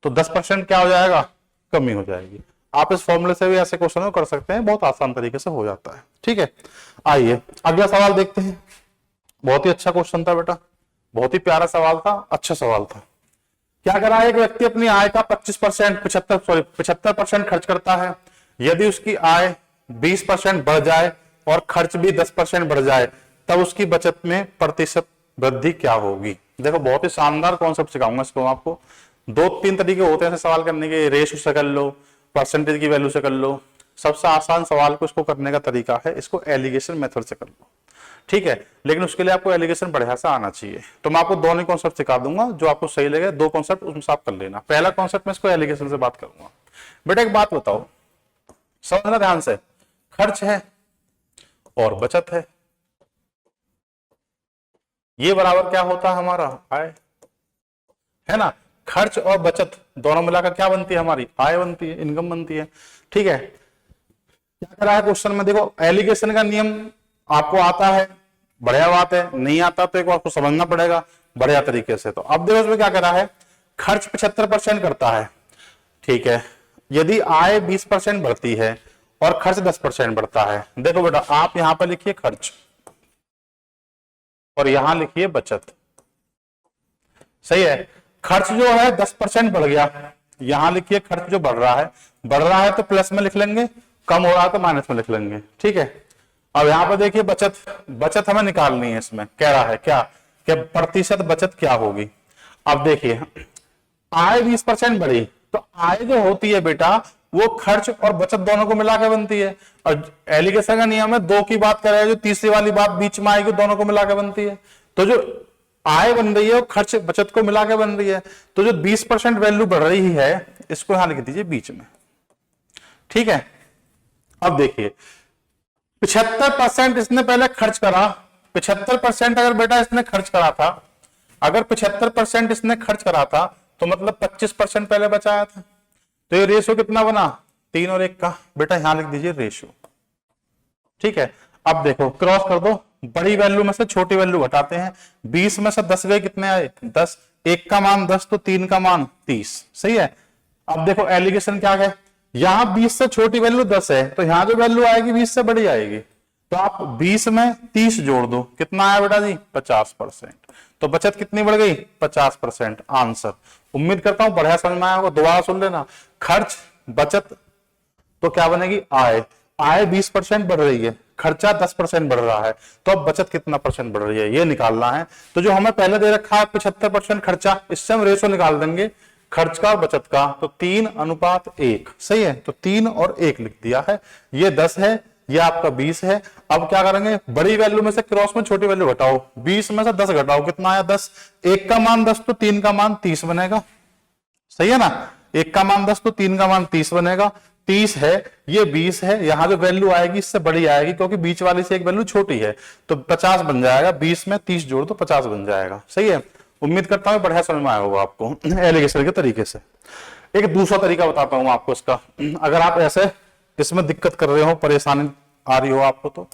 तो 10% क्या हो जाएगा कमी हो जाएगी। आप इस फॉर्मूले से भी ऐसे क्वेश्चन कर सकते हैं, बहुत आसान तरीके से हो जाता है, ठीक है। आइए अगला सवाल देखते हैं। बहुत ही अच्छा क्वेश्चन था बेटा, बहुत ही प्यारा सवाल था, अच्छा सवाल था। क्या करा है, एक व्यक्ति अपनी आय का 75% खर्च करता है। यदि उसकी आय 20% बढ़ जाए और खर्च भी 10% बढ़ जाए तब उसकी बचत में प्रतिशत वृद्धि क्या होगी। देखो बहुत ही शानदार कॉन्सेप्ट सिखाऊंगा इसको आपको। 2-3 तरीके होते हैं सवाल करने के, रेशो से कर लो, परसेंटेज की वैल्यू से कर लो। सबसे आसान सवाल को इसको करने का तरीका है, इसको एलिगेशन मेथड से कर लो, ठीक है। लेकिन उसके लिए आपको एलिगेशन बढ़िया से आना चाहिए। तो मैं आपको दोनों कॉन्सेप्ट सिखा दूंगा, जो आपको सही लगे 2 कॉन्सेप्ट उसमें आप कर लेना। पहला कॉन्सेप्ट में इसको एलिगेशन से बात करूंगा। बेटा एक बात बताओ, समझना ध्यान से, खर्च है और बचत है, ये बराबर क्या होता है हमारा आय, है ना। खर्च और बचत दोनों मिलाकर क्या बनती है हमारी आय बनती है, इनकम बनती है, ठीक है। क्या करा है क्वेश्चन में, देखो एलिगेशन का नियम आपको आता है, बढ़िया बात है। नहीं आता तो एक आपको समझना पड़ेगा बढ़िया तरीके से। तो अब देखो इसमें क्या करा है, खर्च 75% करता है, ठीक है। यदि आय 20% बढ़ती है और खर्च 10% बढ़ता है, देखो बेटा आप यहां पर लिखिए खर्च और यहां लिखिए बचत, सही है। खर्च जो है 10% बढ़ गया, यहां लिखिए खर्च जो बढ़ रहा है तो प्लस में लिख लेंगे, कम हो रहा है तो माइनस में लिख लेंगे, ठीक है। अब यहां पर देखिए बचत हमें निकालनी है। इसमें कह रहा है क्या कि प्रतिशत बचत क्या होगी। अब देखिए आय 20% बढ़ी तो आय जो होती है बेटा वो खर्च और बचत दोनों को मिला के बनती है। और एलिगेशन का नियम है 2 की बात करें, जो तीसरी वाली बात बीच में आएगी दोनों को मिला के बनती है। तो जो आय बन रही है और खर्च बचत को मिला के बन रही है। तो जो 20% वैल्यू बढ़ रही है इसको यहां लिख दीजिए बीच में, ठीक है। अब देखिए 75% इसने पहले खर्च करा, 75% अगर बेटा इसने खर्च करा था, अगर 75% इसने खर्च करा था तो मतलब 25% पहले बचाया था। तो ये रेशो कितना बना, 3 और 1 का। बेटा यहां लिख दीजिए रेशो, ठीक है। अब देखो क्रॉस कर दो, बड़ी वैल्यू में से छोटी वैल्यू घटाते हैं। 20 में से 10 गए, कितने आए 10, 1 का मान 10 तो 3 का मान 30, सही है। अब देखो एलिगेशन क्या है, यहां 20 से छोटी वैल्यू 10 है तो यहां जो वैल्यू आएगी 20 से बड़ी आएगी। तो आप 20 में 30 जोड़ दो, कितना आया बेटा जी 50%। तो बचत कितनी बढ़ गई 50%। आंसर उम्मीद करता हूं बढ़िया समझ में आया होगा। दोबारा सुन लेना, खर्च बचत तो क्या बनेगी आय। आय 20% बढ़ रही है, खर्चा 10% बढ़ रहा है, तो अब बचत कितना परसेंट बढ़ रही है ये निकालना है। तो जो हमें पहले दे रखा है 75% खर्चा, इससे हम रेशो निकाल देंगे खर्च का और बचत का। तो 3:1, सही है। तो 3 और 1 लिख दिया है। ये 10 है, ये आपका 20 है। अब क्या करेंगे, बड़ी वैल्यू में से क्रॉस में छोटी वैल्यू घटाओ। 20 में से 10 घटाओ, कितना आया 10। 1 का मान 10 तो 3 का मान 30 बनेगा, सही है ना। 1 का मान 10 तो 3 का मान 30 बनेगा। 30 है, ये 20 है, यहां जो वैल्यू आएगी इससे बड़ी आएगी क्योंकि बीच वाली से एक वैल्यू छोटी है, तो 50 बन जाएगा। 20 में 30 जोड़ तो 50 बन जाएगा, सही है। उम्मीद करता हूं बढ़िया समझ में आया होगा आपको एलिगेशन के तरीके से। एक दूसरा तरीका बताता हूं आपको इसका, अगर आप ऐसे इसमें दिक्कत कर रहे हो, परेशानी आ रही हो आपको, तो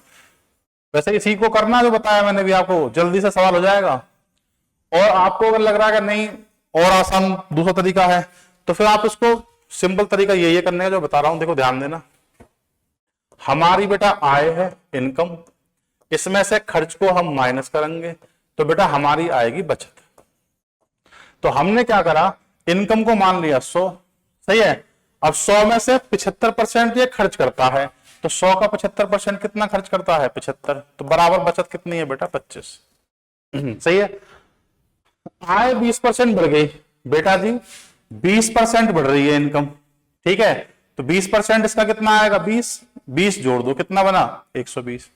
वैसे इसी को करना जो बताया मैंने भी आपको, जल्दी से सवाल हो जाएगा। और आपको अगर लग रहा है कि नहीं और आसान दूसरा तरीका है, तो फिर आप इसको सिंपल तरीका ये करने का जो बता रहा हूं, देखो ध्यान देना। हमारी बेटा आय है इनकम, इसमें से खर्च को हम माइनस करेंगे तो बेटा हमारी आएगी बचत। तो हमने क्या करा, इनकम को मान लिया 100, सही है। अब 100 में से 75% ये खर्च करता है, तो 100 का 75% कितना खर्च करता है 75, तो बराबर बचत कितनी है बेटा 25, सही है। आय 20% बढ़ गई बेटा जी, 20% बढ़ रही है इनकम, ठीक है। तो 20% इसका कितना आएगा 20, 20 जोड़ दो, कितना बना 120।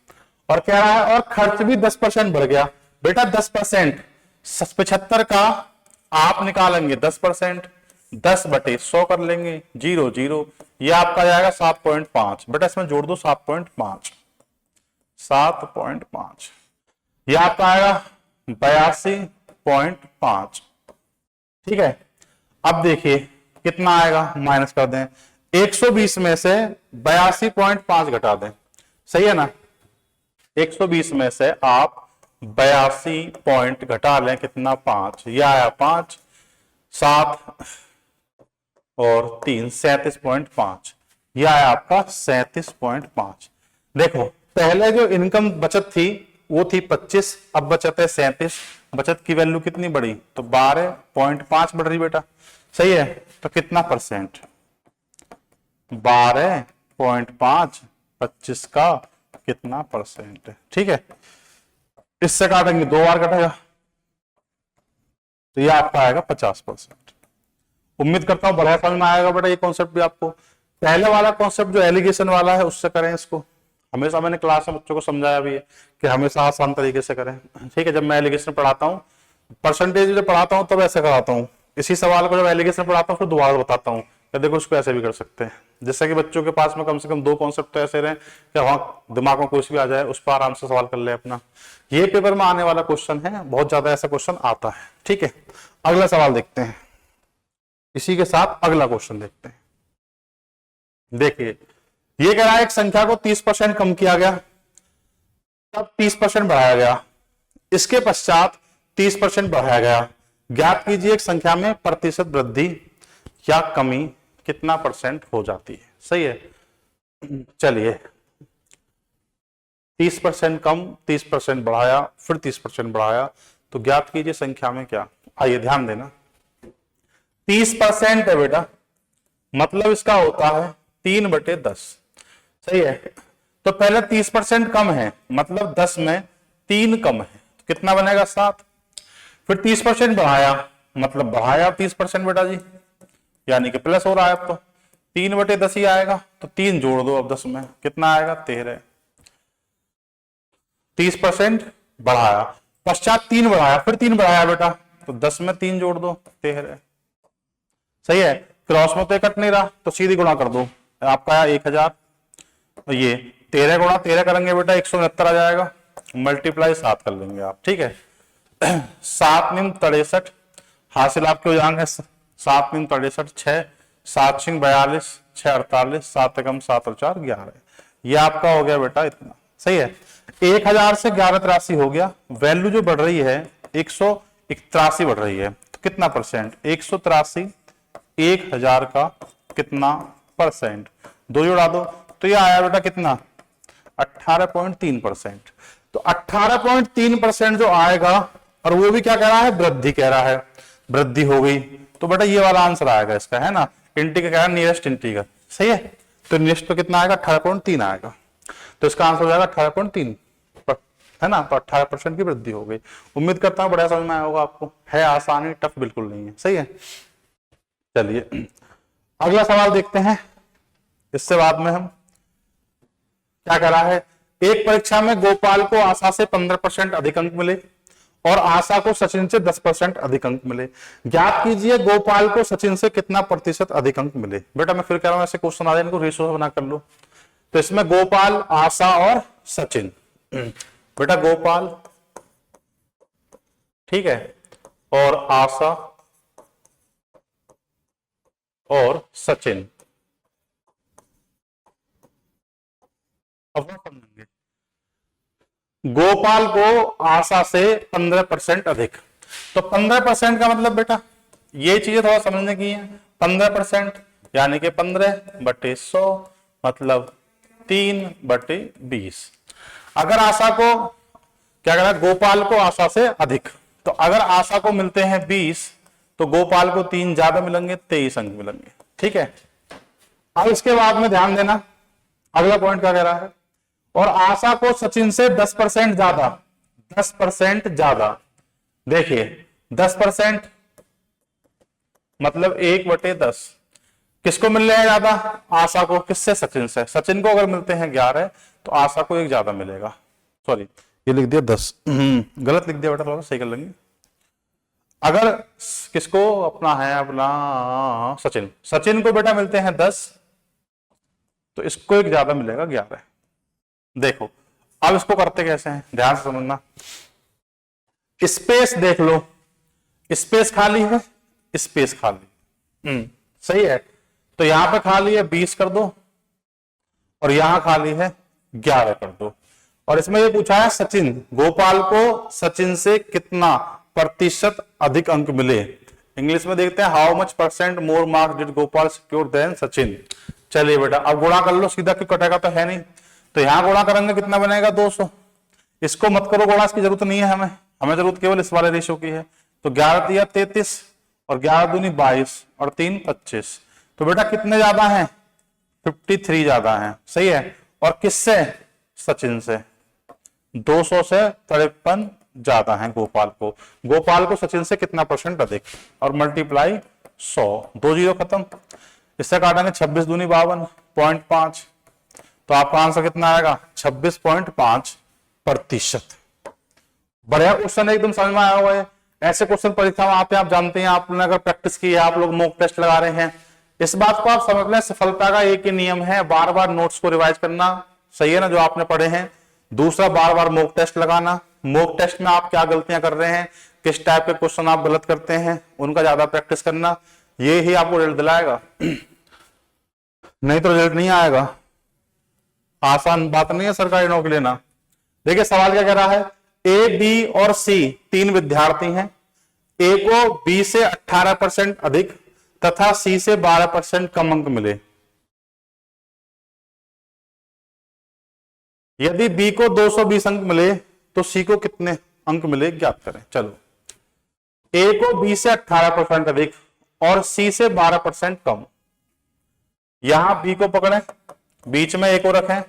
और कह रहा है और खर्च भी 10% बढ़ गया बेटा। 10% 75 का आप निकालेंगे 10%, 10/100 कर लेंगे, 0 0, ये आपका जाएगा 7.5 बेटा। इसमें जोड़ दो 7.5, 7.5, ये आपका आएगा 82.5, ठीक है। अब देखिए कितना आएगा, माइनस कर दें, 120 में से 82.5 घटा दें, सही है ना। 120 में से आप 82 पॉइंट घटा लें, कितना 5, यह आया 5, 7 और 3 37.5, यह आया आपका 37.5। देखो पहले जो इनकम बचत थी वो थी 25, अब बचत है 37, बचत की वैल्यू कितनी बढ़ी, तो 12.5 बढ़ रही बेटा, सही है। तो कितना परसेंट, 12.5, 25 का कितना परसेंट है, ठीक है। इससे काटेंगे 2 बार कटेगा, तो ये आपका आएगा 50%। उम्मीद करता हूं बढ़िया समझ में आएगा बेटा ये कॉन्सेप्ट भी आपको। पहले वाला कॉन्सेप्ट जो एलिगेशन वाला है उससे करें इसको, हमेशा मैंने क्लास में बच्चों को समझाया भी है कि हमेशा आसान तरीके से करें, ठीक है। जब मैं एलिगेशन पढ़ाता हूँ, परसेंटेज जब पढ़ाता हूँ तब ऐसे कराता हूँ, इसी सवाल को जब एलिगेशन पढ़ाता हूँ फिर दोबारा बताता हूँ कि देखो इसको ऐसे भी कर सकते हैं, जिससे कि बच्चों के पास में कम से कम 2 कॉन्सेप्ट तो ऐसे रहे कि वहां दिमाग में कुछ भी आ जाए उस पर आराम से सवाल कर ले अपना। ये पेपर में आने वाला क्वेश्चन है, बहुत ज्यादा ऐसा क्वेश्चन आता है, ठीक है। अगला सवाल देखते हैं, इसी के साथ अगला क्वेश्चन देखते हैं। देखिए ये कह रहा है एक संख्या को 30% कम किया गया, तब 30% बढ़ाया गया, इसके पश्चात 30% बढ़ाया गया। ज्ञात कीजिए एक संख्या में प्रतिशत वृद्धि या कमी कितना परसेंट हो जाती है, सही है। चलिए 30% कम, 30% बढ़ाया, फिर 30% बढ़ाया, तो ज्ञात कीजिए संख्या में क्या। आइए ध्यान देना, 30% है बेटा, मतलब इसका होता है 3/10, सही है। तो पहले 30% कम है, मतलब 10 में 3 कम है, तो कितना बनेगा 7। फिर 30% बढ़ाया, मतलब बढ़ाया 30% बेटा जी, यानी कि प्लस हो रहा है अब तो 3/10 ही आएगा, तो 3 जोड़ दो अब 10 में, कितना आएगा 13। 30% बढ़ाया, पश्चात 3 बढ़ाया, फिर 3 बढ़ाया बेटा, तो 10 में 3 जोड़ दो, 13। सही है, क्रॉस में तो कट नहीं रहा, तो सीधी गुणा कर दो, आपका आया 1000। ये 13 गुणा 13 करेंगे बेटा 169 आ जाएगा, मल्टीप्लाई 7 कर लेंगे आप, ठीक है। 7 × 63 हासिल आपके हो जाएंगे 7 × 63 6, 7 × 42 6 48, 7 एकम 7 और 4 11। ये आपका हो गया बेटा इतना। सही है, 1000 से 1183 हो गया। वैल्यू जो बढ़ रही है 183 बढ़ रही है, तो कितना परसेंट? 183 1000 का कितना परसेंट? 2 जोड़ा दो, तो ये आया बेटा कितना? 18.3%। तो 18.3% जो आएगा, और वो भी क्या कह रहा है? वृद्धि कह रहा है, वृद्धि हो गई, तो बेटा ये वाला आंसर आएगा इसका, है ना। इंटीग्रल कह रहा है, नियरेस्ट इंटीग्रल। सही है, तो नियरेस्ट तो कितना आएगा? 18.3 आएगा, तो इसका आंसर हो जाएगा 18.3, है ना। तो 18% की वृद्धि हो गई। उम्मीद करता हूं बड़ा समझ में आया होगा आपको। है आसानी, टफ बिल्कुल नहीं है। सही है, चलिए अगला सवाल देखते हैं। इससे बाद में हम क्या कह रहा है? एक परीक्षा में गोपाल को आशा से 15% अधिक अंक मिले और आशा को सचिन से 10% अधिक अंक मिले। ज्ञात कीजिए गोपाल को सचिन से कितना प्रतिशत अधिक अंक मिले। बेटा मैं फिर कह रहा हूं, ऐसे क्वेश्चन आ जाए इनको रेशो बना कर लो। तो इसमें गोपाल, आशा और सचिन। बेटा गोपाल, ठीक है, और आशा और सचिन। अब समझेंगे, गोपाल को आशा से 15% अधिक, तो 15% का मतलब बेटा ये चीजें थोड़ा समझने की है। 15% यानी कि 15/100 मतलब 3/20। अगर आशा को क्या कह रहा है? गोपाल को आशा से अधिक, तो अगर आशा को मिलते हैं 20, तो गोपाल को 3 ज्यादा मिलेंगे, 23 अंक मिलेंगे। ठीक है, अब इसके बाद में ध्यान देना, अगला पॉइंट क्या कह रहा है? और आशा को सचिन से 10% ज्यादा, 10% ज्यादा। देखिए 10% मतलब 1/10। किसको मिल रहा है ज्यादा? आशा को। किससे? सचिन से। सचिन को अगर मिलते हैं 11, तो आशा को 1 ज्यादा मिलेगा। सॉरी, ये लिख दिया 10, गलत लिख दिया बेटा, थोड़ा सही कर लेंगे। अगर किसको अपना है, अपना सचिन, सचिन को बेटा मिलते हैं 10, तो इसको 1 ज्यादा मिलेगा, 11। देखो अब इसको करते कैसे हैं, ध्यान से समझना। स्पेस देख लो, स्पेस खाली है, स्पेस खाली, सही है। तो यहां पे खाली है 20 कर दो, और यहां खाली है 11 कर दो। और इसमें ये पूछा है सचिन, गोपाल को सचिन से कितना प्रतिशत अधिक अंक मिले। इंग्लिश में देखते हैं, how much percent more marks did Gopal secure then Sachin. चलिए बेटा अब गुणा कर लो सीधा, क्यों कटेगा तो है नहीं। तो यहां गुणा करेंगे कितना बनेगा? 200। इसको मत करो गुणा, इसकी जरूरत नहीं है हमें, हमें जरूरत केवल इस वाले रेशो की है। तो 11 दिया 33, और 11 दूनी 22, और 3 25। तो बेटा कितने ज्यादा हैं? 53 ज्यादा हैं। सही है, और किससे? सचिन से। 200 से 53 ज्यादा है गोपाल को। गोपाल को सचिन से कितना परसेंट अधिक, और मल्टीप्लाई 100, 2 जीरो खत्म। इससे काटेंगे 26 दूनी 52, 0.5, तो आपका आंसर कितना आएगा? 26.5%। बढ़िया क्वेश्चन, एकदम समझ में आया हुआ है। ऐसे क्वेश्चन परीक्षा में आते हैं, आप जानते हैं, आपने अगर प्रैक्टिस की है, आप लोग मॉक टेस्ट लगा रहे हैं, इस बात को आप समझ लें, सफलता का एक ही नियम है, बार बार नोट्स को रिवाइज करना। सही है ना, जो आपने पढ़े हैं। दूसरा, बार बार मॉक टेस्ट लगाना। मॉक टेस्ट में आप क्या गलतियां कर रहे हैं, किस टाइप के क्वेश्चन आप गलत करते हैं, उनका ज्यादा प्रैक्टिस करना, ये ही आपको रिजल्ट दिलाएगा। नहीं तो रिजल्ट नहीं आएगा। आसान बात नहीं है सरकारी नौकरी लेना। देखिए सवाल क्या कह रहा है? ए, बी और सी 3 विद्यार्थी हैं। ए को बी से 18% अधिक तथा सी से 12% कम अंक मिले। यदि बी को 220 अंक मिले, तो सी को कितने अंक मिले ज्ञात करें। चलो, ए को बी से 18% अधिक और सी से 12% कम। यहां बी को पकड़ें, बीच में ए को रखें,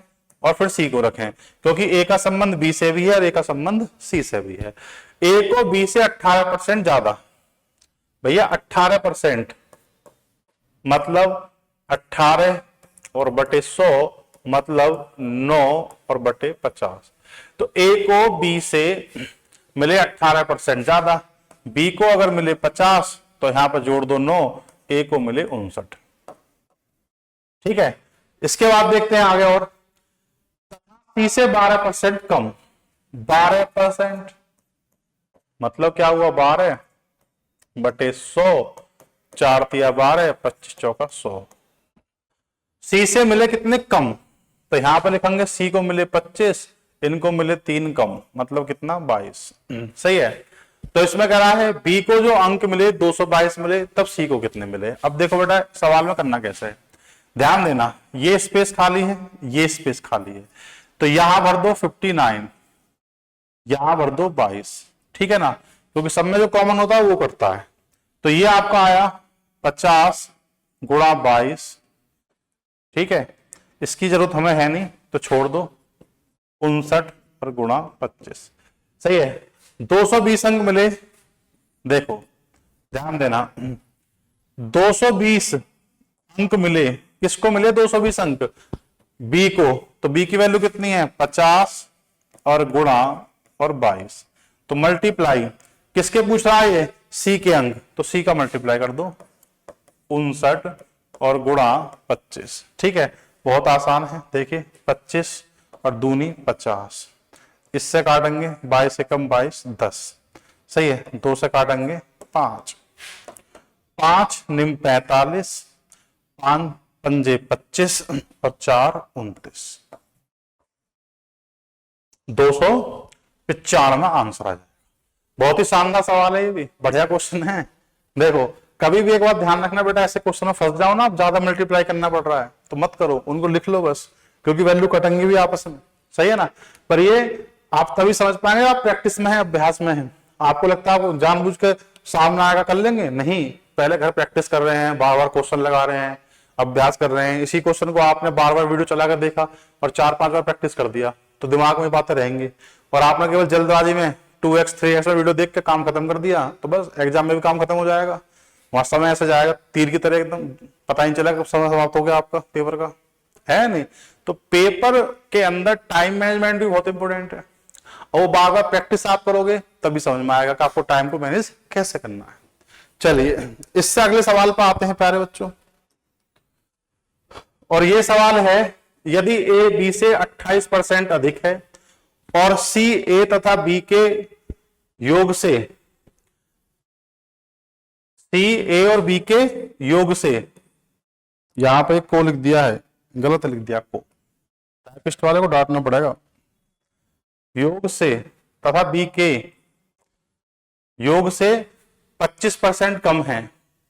और फिर सी को रखें, क्योंकि ए का संबंध बी से भी है और ए का संबंध सी से भी है। ए को बी से 18% ज्यादा, भैया 18% मतलब 18 और बटे 100 मतलब 9 और बटे 50। तो ए को बी से मिले 18% ज्यादा, बी को अगर मिले 50 तो यहां पर जोड़ दो 9, ए को मिले 59। ठीक है, इसके बाद देखते हैं आगे और सी से 12% कम, 12% मतलब क्या हुआ 12 बटे 100, 4 तिया 12, 25 चौका 100। सी से मिले कितने कम, तो यहां पर लिखेंगे सी को मिले 25, इनको मिले 3 कम, मतलब कितना 22। सही है, तो इसमें कह रहा है बी को जो अंक मिले 222 मिले, तब सी को कितने मिले। अब देखो बेटा सवाल में करना कैसे है, ध्यान देना, ये स्पेस खाली है, ये स्पेस खाली है, तो यहां भर दो 59, यहां भर दो 22, ठीक है ना, क्योंकि सब में जो कॉमन होता है वो करता है। तो ये आपका आया 50 गुणा 22, ठीक है, इसकी जरूरत हमें है नहीं तो छोड़ दो, 59 पर गुणा 25। सही है, 220 अंक मिले, देखो ध्यान देना, 220 अंक मिले, किसको मिले 220 अंक, बी को, तो बी की वैल्यू कितनी है 50 और गुणा और 22, तो मल्टीप्लाई किसके पूछ रहा है ये, सी के अंक, तो सी का मल्टीप्लाई कर दो 59 और गुणा 25। ठीक है, बहुत आसान है, देखिए 25 और दूनी 50, इससे काटेंगे 22 से कम 22 10, सही है, 2 से काटेंगे 5, 5 निम 45, 5 पंजे 25 और 4 29, 295 आंसर आ जाएगा। बहुत ही शानदार सवाल है, ये भी बढ़िया क्वेश्चन है। देखो कभी भी एक बात ध्यान रखना बेटा, ऐसे क्वेश्चन में फंस जाओ ना, आप ज्यादा मल्टीप्लाई करना पड़ रहा है तो मत करो, उनको लिख लो बस, क्योंकि वैल्यू कटेंगी भी आपस में, सही है ना। पर ये आप तभी समझ पाएंगे आप प्रैक्टिस में है, अभ्यास में है। आपको लगता है आप जानबूझ के सामने आएगा कर लेंगे, नहीं, पहले घर प्रैक्टिस कर रहे हैं, बार बार क्वेश्चन लगा रहे हैं, अभ्यास कर रहे हैं, इसी क्वेश्चन को आपने बार बार वीडियो चलाकर देखा और 4-5 बार प्रैक्टिस कर दिया तो दिमाग में बातें रहेंगी। और आपने केवल जल्दबाजी में 2x 3x में वीडियो देख के काम खत्म कर दिया तो बस एग्जाम में भी काम खत्म हो जाएगा, वहां समय ऐसे जाएगा तीर की तरह, एकदम पता नहीं चला कब समय समाप्त हो गया आपका पेपर का, है नहीं। तो पेपर के अंदर टाइम मैनेजमेंट भी बहुत इंपॉर्टेंट है, और वो बार बार प्रैक्टिस आप करोगे तभी समझ में आएगा कि आपको टाइम को मैनेज कैसे करना है। चलिए इससे अगले सवाल पर आते हैं प्यारे बच्चों, और ये सवाल है, यदि ए बी से 28% अधिक है और सी ए तथा बी के योग से, सी ए और बी के योग से, यहां पे को लिख दिया है, गलत लिख दिया, को टाइपिस्ट वाले को डांटना पड़ेगा, योग से तथा बी के योग से 25% कम है,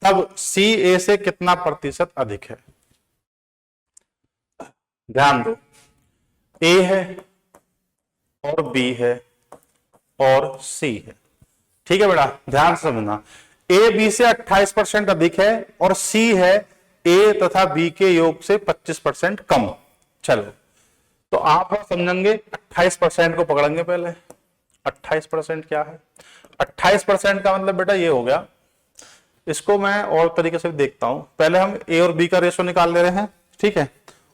तब सी ए से कितना प्रतिशत अधिक है। ध्यान दो, ए है और बी है और सी है, ठीक है बेटा, ध्यान से समझना, ए बी से 28% अधिक है और सी है ए तथा बी के योग से 25% कम। चलो तो आप समझेंगे 28% को पकड़ेंगे पहले। 28% क्या है, 28% का मतलब बेटा ये हो गया, इसको मैं और तरीके से देखता हूं, पहले हम ए और बी का रेशो निकाल ले रहे हैं, ठीक है,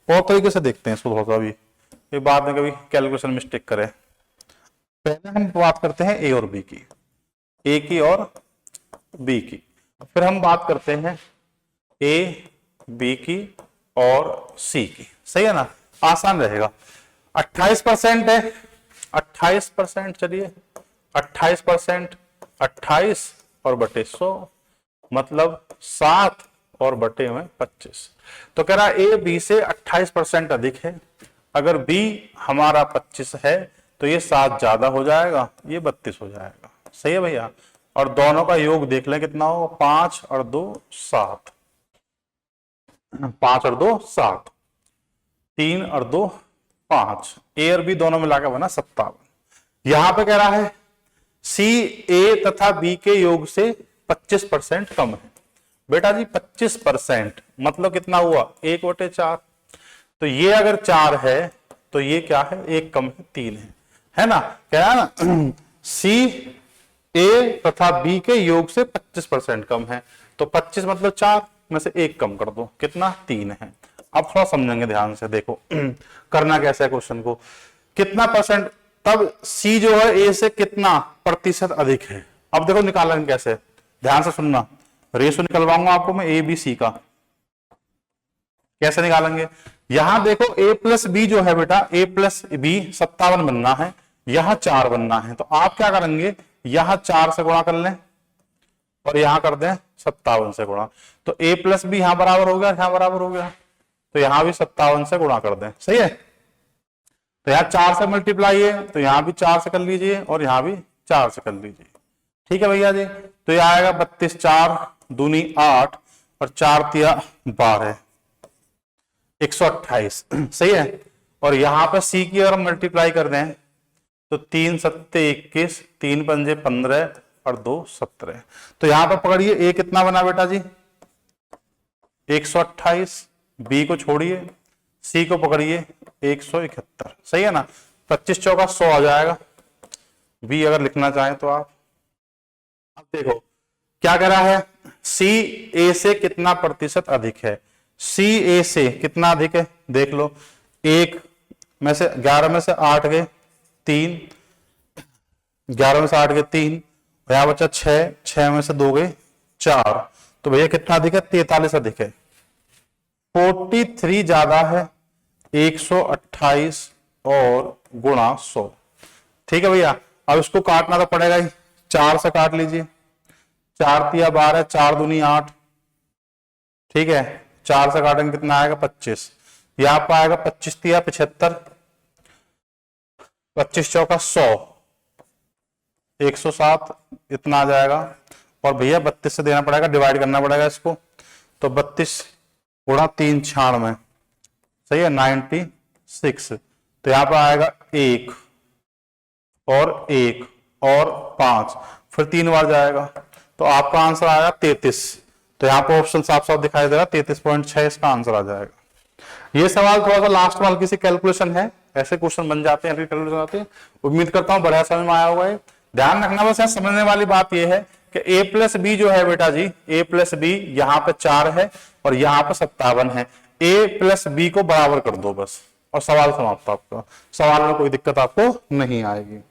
और तरीके से देखते हैं इसको थोड़ा सा, अभी ये बाद में कभी कैलकुलेशन मिस्टेक करे। पहले हम बात करते हैं ए और बी की, ए की और बी की, फिर हम बात करते हैं ए बी की और सी की, सही है ना, आसान रहेगा। 28% है, 28%, चलिए 28%, 28 और बटे 100 मतलब 7 और बटे में 25, तो कह रहा ए बी से 28% अधिक है, अगर बी हमारा 25 है तो ये 7 ज्यादा हो जाएगा, ये 32 हो जाएगा, सही है भैया। और दोनों का योग देख लें कितना होगा, 5 और 2 7, 5 और 2 7, 3 और 2 5, ए और बी दोनों मिलाकर बना 57। यहां पे कह रहा है सी ए तथा बी के योग से 25% कम है। बेटा जी 25% मतलब कितना हुआ, 1/4, तो ये अगर 4 है तो ये क्या है, 1 कम है, 3 है ना, क्या है ना, सी ए तथा बी के योग से 25% कम है, तो 25 मतलब 4 में से 1 कम कर दो, कितना, 3 है। अब थोड़ा समझेंगे ध्यान से, देखो करना कैसे है क्वेश्चन को, कितना परसेंट तब सी जो है ए से कितना प्रतिशत अधिक है। अब देखो निकालेंगे कैसे, ध्यान से सुनना, रेशो निकलवाऊंगा आपको मैं ए बी सी का। कैसे निकालेंगे, यहां देखो ए प्लस बी जो है बेटा, ए प्लस बी 57 बनना है, यहां 4 बनना है। तो आप क्या करेंगे, यहां 4 से गुणा कर लें और यहां कर दें 57 से गुणा। तो a प्लस बी यहां बराबर हो गया, यहां बराबर हो गया, तो यहां भी 57 से गुणा कर दें। सही है, तो यहां 4 से मल्टीप्लाई है, तो यहां भी 4 से कर लीजिए और यहां भी 4 से कर लीजिए। ठीक है भैया जी, तो यह आएगा 32, 4 दूनी 8 और 4 तिया 12, 128। सही है, और यहां पर सी की अगर मल्टीप्लाई कर दें तो 3 सत्ते 21, 3 पंजे 15 और 2 17। तो यहां पर पकड़िए ए कितना बना बेटा जी 128, बी को छोड़िए, सी को पकड़िए 171। सही है ना, 25 चौका 100 आ जाएगा, बी अगर लिखना चाहें तो आप। अब देखो क्या कह रहा है, सी ए से कितना प्रतिशत अधिक है। सी ए से कितना अधिक है देख लो, 1 में से 11 में से 8 गए 3, 11 में से 8 गए 3, यहां बचा 6, 6 में से 2 गए 4। तो भैया कितना अधिक है, 43 अधिक है। 43 ज्यादा है 128 और गुणा 100। ठीक है भैया, अब इसको काटना तो पड़ेगा ही, 4 से काट लीजिए, 4 तिया 12, 4 दूनी 8। ठीक है, 4 से काटेंगे कितना आएगा 25, यहां पर आएगा 25 तिया 75, 25 चौका 100, 107 इतना आ जाएगा। और भैया 32 से देना पड़ेगा, डिवाइड करना पड़ेगा इसको, तो 32 गुणा 3 96। सही है, 96। तो यहां पर आएगा 1 और 1 और 5, फिर 3 बार जाएगा, तो आपका आंसर आएगा 33। तो यहाँ पर ऑप्शन साफ साफ दिखाई दे रहा है 33.6 इसका आंसर आ जाएगा। ये सवाल थोड़ा सा लास्ट वाल की सी कैलकुलेशन है, ऐसे क्वेश्चन बन जाते हैं, कैलकुलेशन आते हैं। उम्मीद करता हूँ बढ़िया समझ में आया होगा। ध्यान रखना बस यहाँ समझने वाली बात यह है कि a प्लस बी जो है बेटा जी, a प्लस बी यहाँ पे 4 है और यहाँ पे 57 है, a प्लस बी को बराबर कर दो बस, और सवाल समाप्त। आपका सवाल में कोई दिक्कत आपको नहीं आएगी।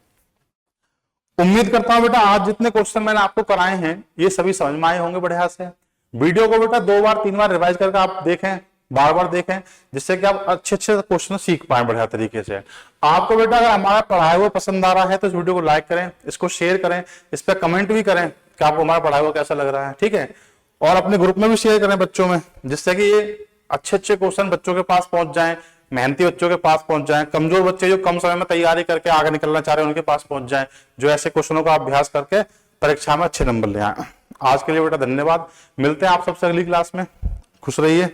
उम्मीद करता हूं बेटा आज जितने क्वेश्चन मैंने आपको कराए हैं ये सभी समझ में आए होंगे बढ़िया से। वीडियो को बेटा 2 बार 3 बार रिवाइज करके आप देखें, बार बार देखें, जिससे कि आप अच्छे क्वेश्चन सीख पाए बढ़िया तरीके से। आपको बेटा अगर हमारा पढ़ाया हुआ पसंद आ रहा है तो इस वीडियो को लाइक करें, इसको शेयर करें, इस पर कमेंट भी करें कि आपको हमारा पढ़ाया हुआ कैसा लग रहा है। ठीक है, और अपने ग्रुप में भी शेयर करें बच्चों में, जिससे कि ये अच्छे क्वेश्चन बच्चों के पास पहुंच जाए, मेहनती बच्चों के पास पहुंच जाए, कमजोर बच्चे जो कम समय में तैयारी करके आगे निकलना चाह रहे हैं उनके पास पहुंच जाए, जो ऐसे क्वेश्चनों का अभ्यास करके परीक्षा में अच्छे नंबर ले आए। आज के लिए बेटा धन्यवाद, मिलते हैं आप सबसे अगली क्लास में, खुश रहिए।